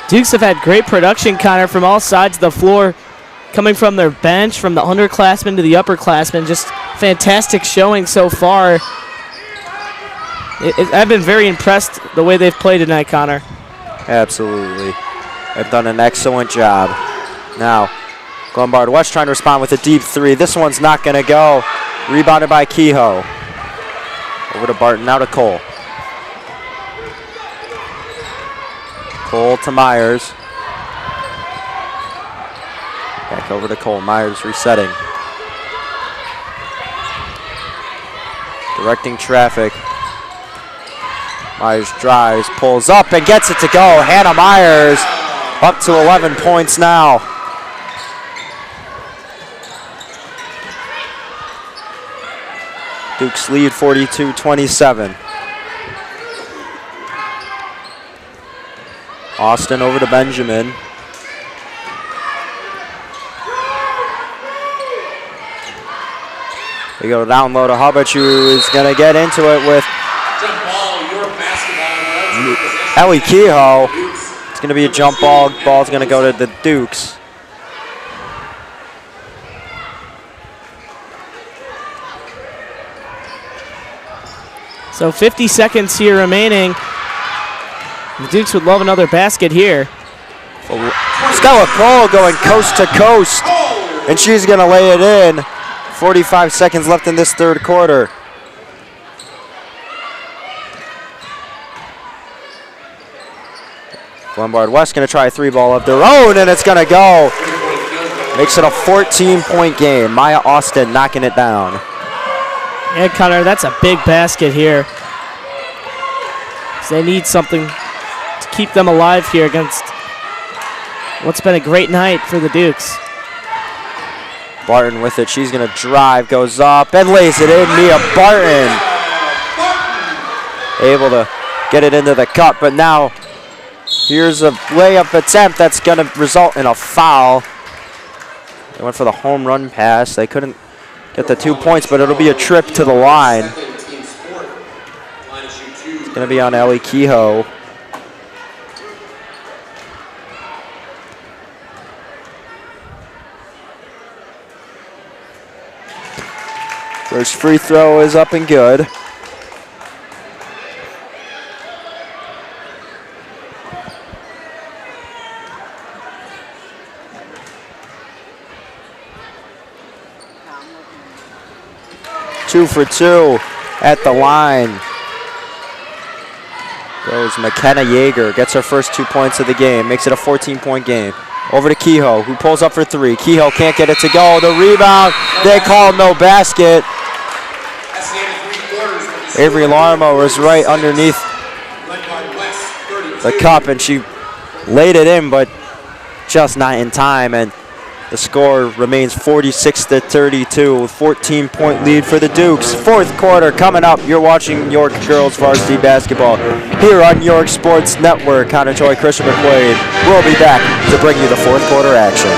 Dukes have had great production, Connor, from all sides of the floor, coming from their bench, from the underclassmen to the upperclassmen. Just fantastic showing so far. I've been very impressed the way they've played tonight, Connor. Absolutely. They've done an excellent job. Now, Glenbard West trying to respond with a deep 3. This one's not going to go. Rebounded by Kehoe. Over to Barton, now to Cole. Cole to Myers. Back over to Cole. Myers resetting. Directing traffic. Myers drives, pulls up, and gets it to go. Hannah Myers up to 11 points now. Dukes lead 42-27. Austin over to Benjamin. They go down low to Hubbich, who is going to get into it with Ellie Kehoe. It's going to be a jump ball. Ball's going to go to the Dukes. So 50 seconds here remaining. The Dukes would love another basket here. Stella Cole going coast to coast, and she's going to lay it in. 45 seconds left in this third quarter. Glenbard West going to try a 3-ball of their own, and it's going to go. Makes it a 14-point game. Maya Austin knocking it down. Yeah, Connor, that's a big basket here. So they need something to keep them alive here against what's been a great night for the Dukes. Barton with it. She's going to drive, goes up, and lays it in. Mia Barton able to get it into the cup, but now here's a layup attempt that's going to result in a foul. They went for the home run pass. They couldn't get the 2 points, but it'll be a trip to the line. It's going to be on Ellie Kehoe. First free throw is up and good. Two for two at the line. Goes McKenna Yeager, gets her first 2 points of the game, makes it a 14-point game. Over to Kehoe, who pulls up for three. Kehoe can't get it to go. The rebound, they call no basket. Avery Larmo was right underneath the cup, and she laid it in, but just not in time. And the score remains 46-32, 14-point lead for the Dukes. Fourth quarter coming up. You're watching York Girls Varsity Basketball here on York Sports Network. Connor Choi, Christian McQuade. We'll be back to bring you the fourth quarter action.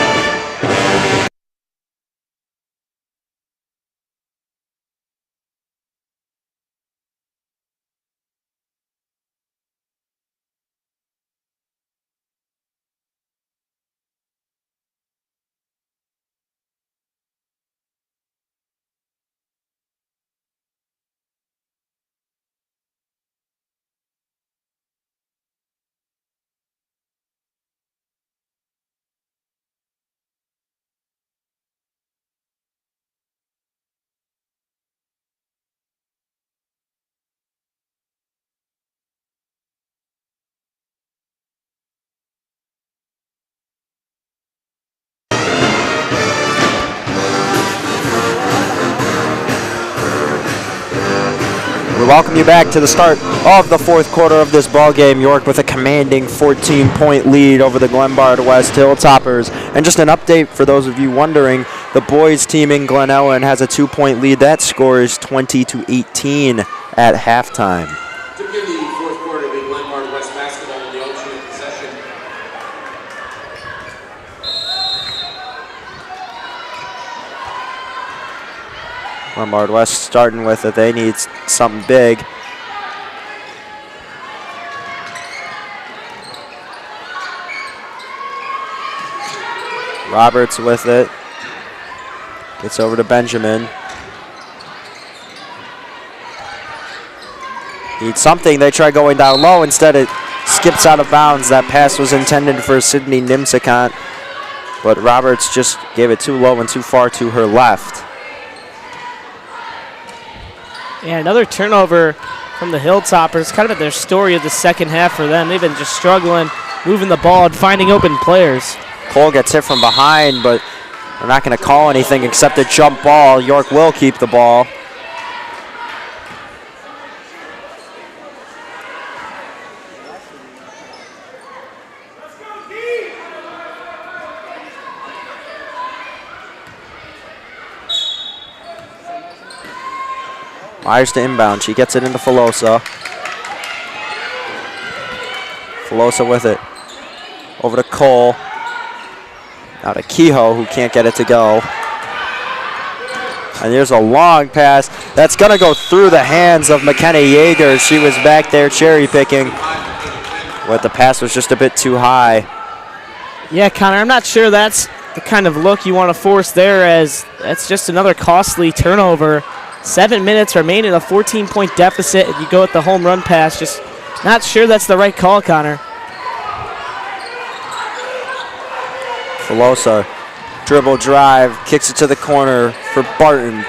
We welcome you back to the start of the fourth quarter of this ball game. York with a commanding 14-point lead over the Glenbard West Hilltoppers. And just an update for those of you wondering, the boys team in Glen Ellen has a 2-point lead. That score is 20-18 at halftime. To begin the fourth quarter, the Glenbard West basketball in the alternate possession. Glenbard West starting with it. They need something big. Roberts with it. Gets over to Benjamin. Needs something. They try going down low. Instead, it skips out of bounds. That pass was intended for Sydney Nimsicant, but Roberts just gave it too low and too far to her left. Yeah, another turnover from the Hilltoppers. Kind of their story of the second half for them. They've been just struggling, moving the ball and finding open players. Cole gets hit from behind, but they're not going to call anything except a jump ball. York will keep the ball. Myers to inbound. She gets it into Filosa. Filosa with it. Over to Cole. Now to Kehoe, who can't get it to go. And there's a long pass. That's going to go through the hands of McKenna Yeager. She was back there cherry picking, but the pass was just a bit too high. Yeah, Connor, I'm not sure that's the kind of look you want to force there, as that's just another costly turnover. 7 minutes remaining, a 14-point deficit. If you go with the home run pass, just not sure that's the right call, Connor. Filosa, dribble drive, kicks it to the corner for Barton.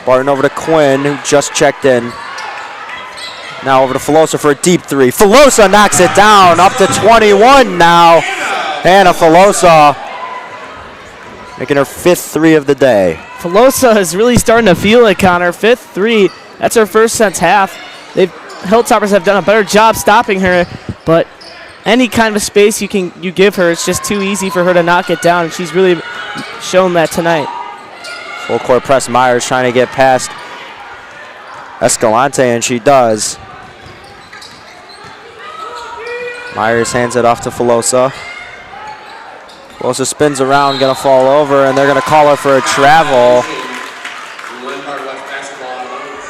Barton over to Quinn, who just checked in. Now over to Filosa for a deep three. Filosa knocks it down, up to 21 now. Hannah Filosa making her fifth three of the day. Filosa is really starting to feel it, Connor. Fifth three. That's her first since half. Hilltoppers have done a better job stopping her, but any kind of space you give her, it's just too easy for her to knock it down. And she's really shown that tonight. Full court press. Myers trying to get past Escalante, and she does. Myers hands it off to Filosa. Filosa spins around, gonna fall over, and they're gonna call her for a travel. Glenbard West basketball on loads.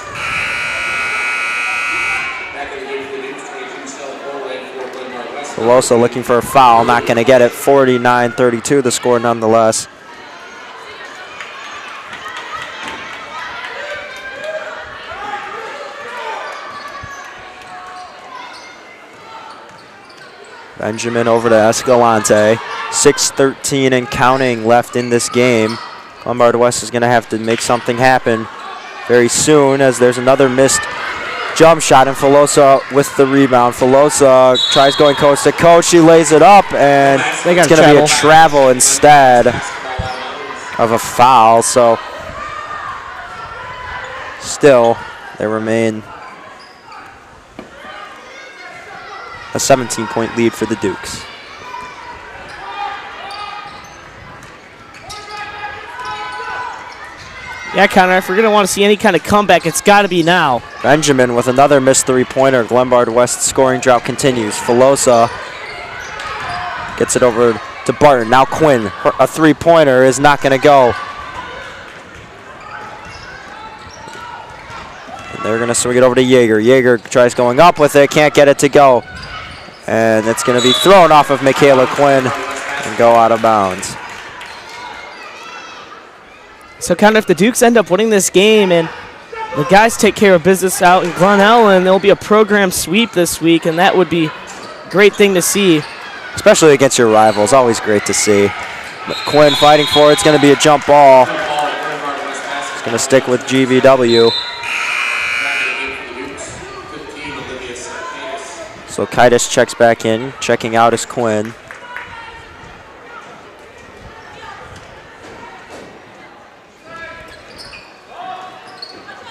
Back in the game for the Dukes, 22 Stella Borway for Glenbard West. Filosa looking for a foul, not gonna get it. 49-32 the score nonetheless. Benjamin over to Escalante. 6:13 and counting left in this game. Glenbard West is going to have to make something happen very soon, as there's another missed jump shot, and Filosa with the rebound. Filosa tries going coast to coast. She lays it up, and it's going to be a travel instead of a foul. So still, there remain a 17-point lead for the Dukes. Yeah, Connor, if we're going to want to see any kind of comeback, it's got to be now. Benjamin with another missed three-pointer. Glenbard West scoring drought continues. Filosa gets it over to Barton. Now Quinn. A three-pointer is not going to go. And they're going to swing it over to Yeager. Yeager tries going up with it. Can't get it to go. And it's going to be thrown off of Michaela Quinn and go out of bounds. So kind of if the Dukes end up winning this game and the guys take care of business out in Glen Ellen, there'll be a program sweep this week, and that would be a great thing to see. Especially against your rivals, always great to see. But Quinn fighting for it. It's going to be a jump ball. It's going to stick with GVW. Silkaitis checks back in. Checking out is Quinn.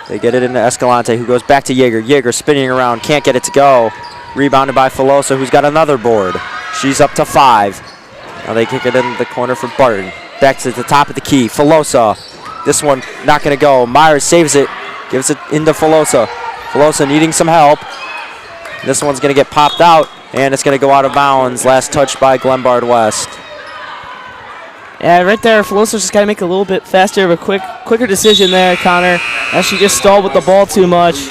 They get it into Escalante, who goes back to Yeager. Yeager spinning around, can't get it to go. Rebounded by Filosa, who's got another board. She's up to 5. Now they kick it in the corner for Barton. Back to the top of the key. Filosa. This one not going to go. Myers saves it. Gives it into Filosa. Filosa needing some help. This one's going to get popped out, and it's going to go out of bounds. Last touch by Glenbard West. Yeah, right there, Filosa's just got to make a little bit faster of a quicker decision there, Connor, as she just stalled with the ball too much.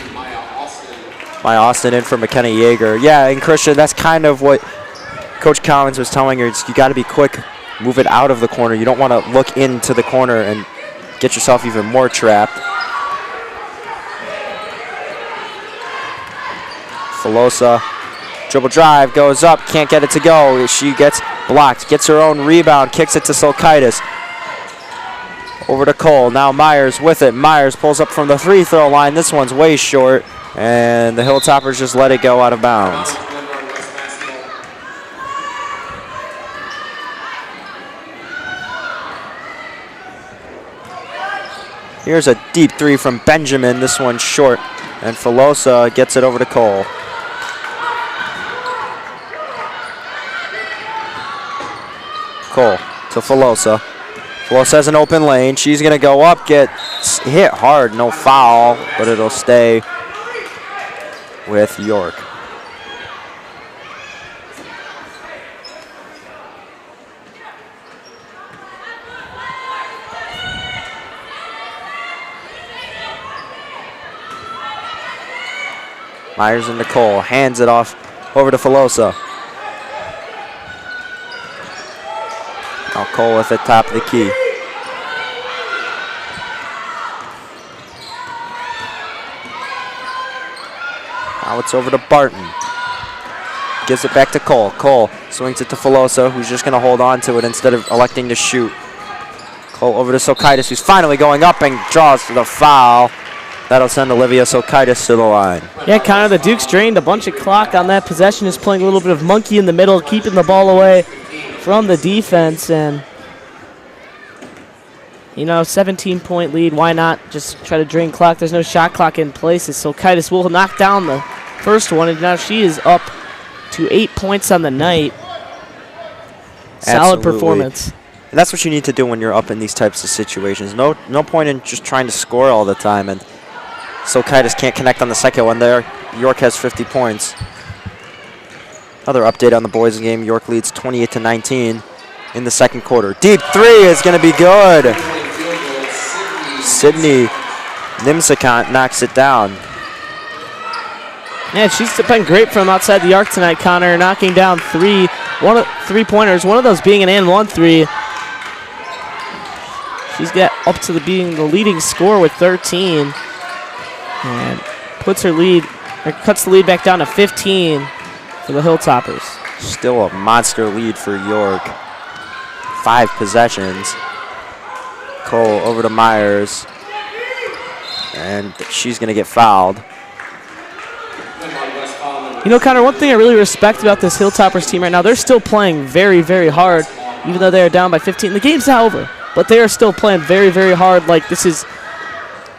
Maya Austin in for McKenna Yeager. Yeah, and Christian, that's kind of what Coach Collins was telling her. You got to be quick, move it out of the corner. You don't want to look into the corner and get yourself even more trapped. Filosa, dribble drive, goes up, can't get it to go. She gets blocked, gets her own rebound, kicks it to Silkaitis. Over to Cole, now Myers with it. Myers pulls up from the free throw line. This one's way short, and the Hilltoppers just let it go out of bounds. Here's a deep three from Benjamin. This one's short, and Filosa gets it over to Cole. Cole to Filosa. Filosa has an open lane. She's going to go up, get hit hard. No foul, but it'll stay with York. Myers and Nicole hands it off over to Filosa. Now Cole at the top of the key. Now it's over to Barton. Gives it back to Cole. Cole swings it to Filosa, who's just going to hold on to it instead of electing to shoot. Cole over to Silkaitis, who's finally going up and draws for the foul. That'll send Olivia Silkaitis to the line. Yeah, Connor, the Dukes drained a bunch of clock on that possession, is playing a little bit of monkey in the middle, keeping the ball away from the defense. And, you know, 17-point lead, why not just try to drain clock? There's no shot clock in place. Silkaitis will knock down the first one, and now she is up to 8 points on the night. Solid performance. And that's what you need to do when you're up in these types of situations. No point in just trying to score all the time. And Silkaitis can't connect on the second one there. York has 50 points. Another update on the boys' game. York leads 28-19 in the second quarter. Deep three is going to be good. Sydney Nimsakant knocks it down. Yeah, she's been great from outside the arc tonight, Connor, knocking down three-pointers, one of those being an and one three. She's got up to being the leading scorer with 13 and puts her lead, or cuts the lead back down to 15 for the Hilltoppers. Still a monster lead for York. 5 possessions. Cole over to Myers, and she's going to get fouled. You know, Connor, one thing I really respect about this Hilltoppers team right now, they're still playing very, very hard, even though they are down by 15. The game's not over, but they are still playing very, very hard. Like this is,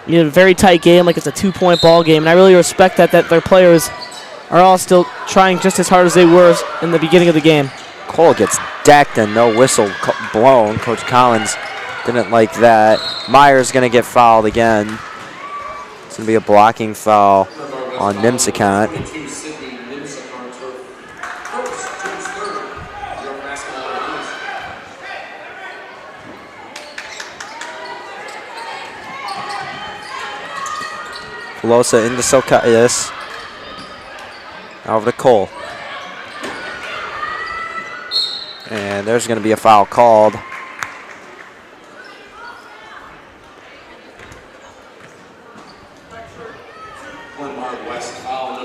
a very tight game, like it's a 2-point ball game, and I really respect that their players are all still trying just as hard as they were in the beginning of the game. Cole gets decked and no whistle blown. Coach Collins didn't like that. Myers going to get fouled again. It's going to be a blocking foul on Nimsakant. Pelosa into Silkaitis. Over to Cole. And there's going to be a foul called.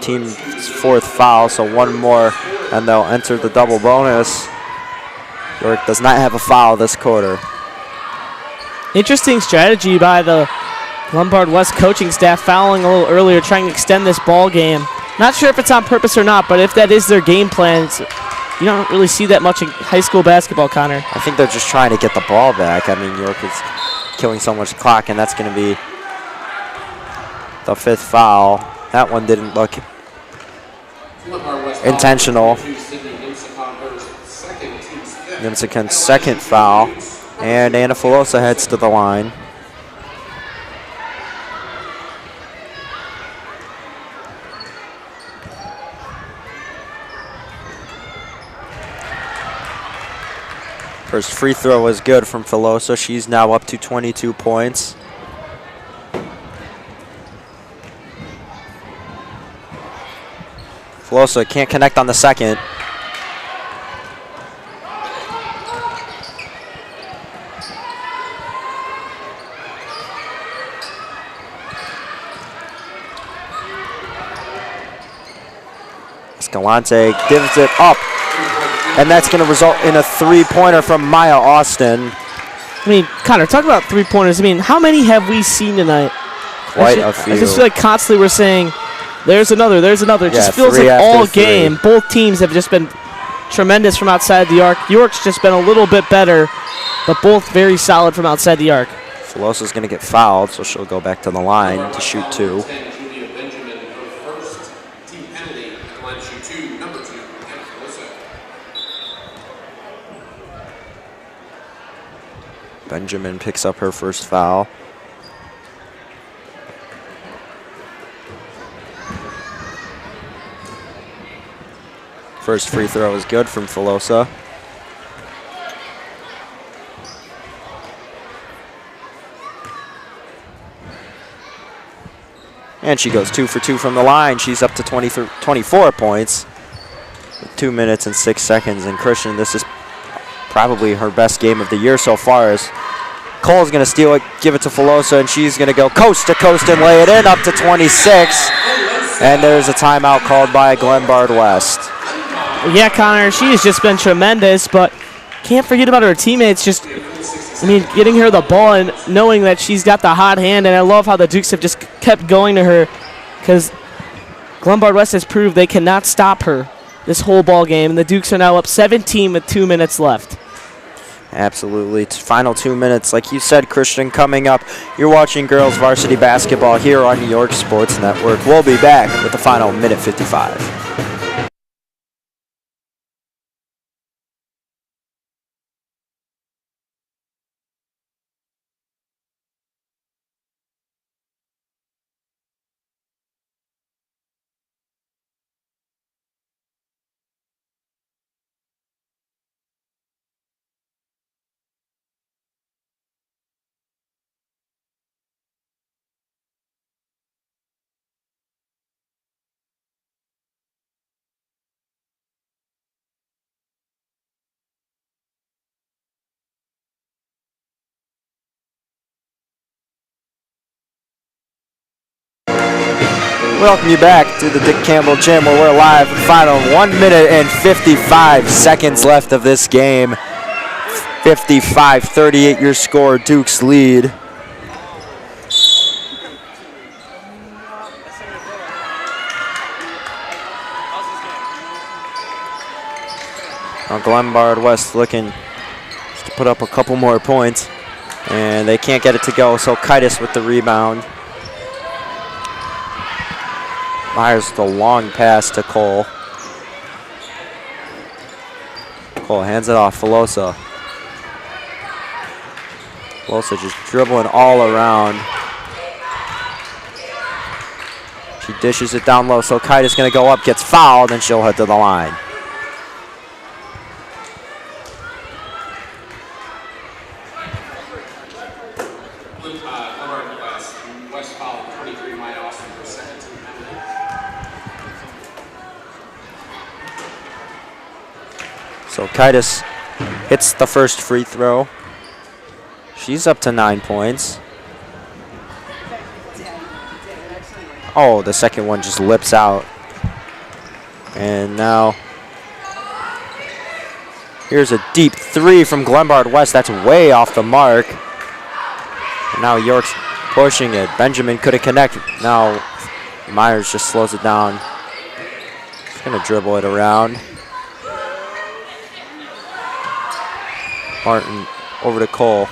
Team's 4th foul, so one more, and they'll enter the double bonus. York does not have a foul this quarter. Interesting strategy by the Glenbard West coaching staff, fouling a little earlier, trying to extend this ball game. Not sure if it's on purpose or not, but if that is their game plan, you don't really see that much in high school basketball, Connor. I think they're just trying to get the ball back. I mean, York is killing so much clock, and that's going to be the 5th foul. That one didn't look intentional. Nimsakant's 2nd foul, and Anna Filosa heads to the line. First free throw was good from Filosa. She's now up to 22 points. Filosa can't connect on the second. Escalante gives it up. And that's going to result in a 3-pointer from Maya Austin. I mean, Connor, talk about 3-pointers. I mean, how many have we seen tonight? Quite a few. I just feel like constantly we're saying, there's another, there's another. It just feels like all game. Both teams have just been tremendous from outside the arc. York's just been a little bit better, but both very solid from outside the arc. Filosa's going to get fouled, so she'll go back to the line to shoot 2. Benjamin picks up her first foul. First free throw is good from Filosa. And she goes 2 for 2 from the line. She's up to 24 points with 2 minutes and 6 seconds. And Christian, this is probably her best game of the year so far, as Cole's going to steal it, give it to Filosa, and she's going to go coast to coast and lay it in up to 26. And there's a timeout called by Glenbard West. Yeah, Connor, she has just been tremendous, but can't forget about her teammates. Just, I mean, getting her the ball and knowing that she's got the hot hand, and I love how the Dukes have just kept going to her, because Glenbard West has proved they cannot stop her this whole ball game, and the Dukes are now up 17 with 2 minutes left. Absolutely. Final 2 minutes. Like you said, Christian, coming up, you're watching girls varsity basketball here on New York Sports Network. We'll be back with the final minute 55. Welcome you back to the Dick Campbell Gym where we're live. Final 1 minute and 55 seconds left of this game. 55-38 your score, Duke's lead. Now Glenbard West looking to put up a couple more points, and they can't get it to go. Silkaitis with the rebound. Myers with a long pass to Cole. Cole hands it off, Filosa. Filosa just dribbling all around. She dishes it down low, so Silkaitis gonna go up, gets fouled, and she'll head to the line. Silkaitis hits the first free throw. She's up to 9 points. Oh, the second one just lips out. And now here's a deep three from Glenbard West. That's way off the mark. And now York's pushing it. Benjamin couldn't connect. Now Myers just slows it down. He's gonna dribble it around. Martin over to Cole.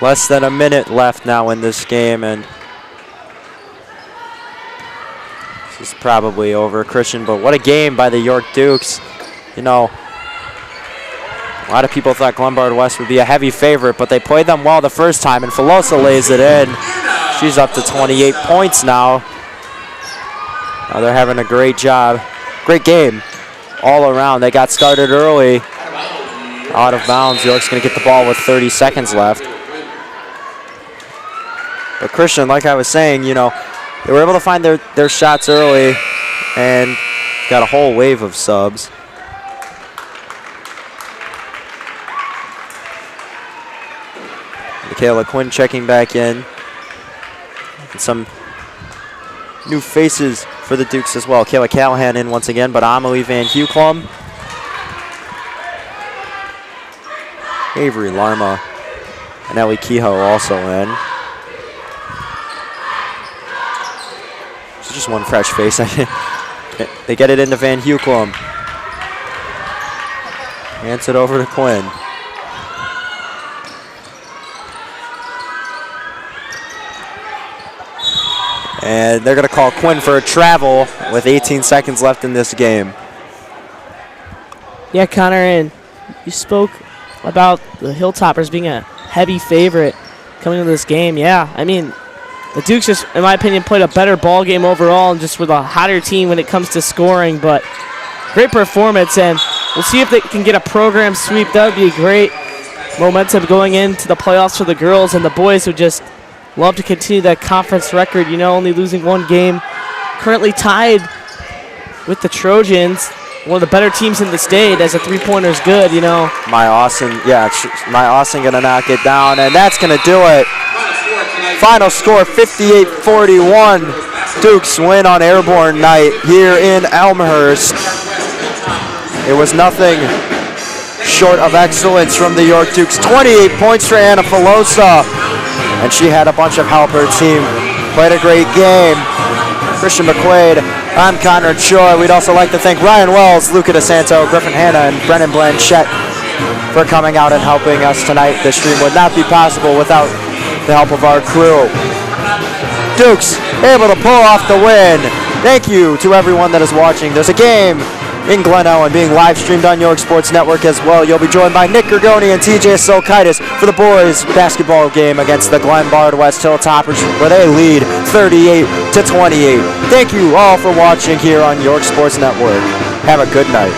Less than a minute left now in this game, and this is probably over, Christian, but what a game by the York Dukes. You know, a lot of people thought Glenbard West would be a heavy favorite, but they played them well the first time, and Filosa lays it in. She's up to 28 points now. Now they're having a great job. Great game all around. They got started early. Out of bounds. York's going to get the ball with 30 seconds left. But Christian, like I was saying, you know, they were able to find their shots early and got a whole wave of subs. Michaela Quinn checking back in. And some new faces for the Dukes as well. Kayla Callahan in once again, but Amelie Van Huklum. Avery Larma and Ellie Kehoe also in. So just one fresh face. They get it into Van Huklum. Hands it over to Quinn. And they're going to call Quinn for a travel with 18 seconds left in this game. Yeah, Connor, and you spoke about the Hilltoppers being a heavy favorite coming into this game. Yeah, I mean, the Dukes just, in my opinion, played a better ball game overall and just were the hotter team when it comes to scoring. But great performance, and we'll see if they can get a program sweep. That would be a great momentum going into the playoffs for the girls, and the boys would just love to continue that conference record, you know, only losing one game. Currently tied with the Trojans, one of the better teams in the state, as a three-pointer's good, you know. My Austin going to knock it down, and that's going to do it. Final score, 58-41. Dukes win on Airborne night here in Elmhurst. It was nothing short of excellence from the York Dukes. 28 points for Anna Filosa, and she had a bunch of help. Her team played a great game. Christian McQuade, I'm Connor Choi. We'd also like to thank Ryan Wells, Luca DeSanto, Griffin Hanna, and Brennan Blanchette for coming out and helping us tonight. This stream would not be possible without the help of our crew. Dukes able to pull off the win. Thank you to everyone that is watching. There's a game in Glen Ellen being live streamed on York Sports Network as well. You'll be joined by Nick Gergoni and TJ Silkaitis for the boys basketball game against the Glenbard West Hilltoppers, where they lead 38-28. Thank you all for watching here on York Sports Network. Have a good night.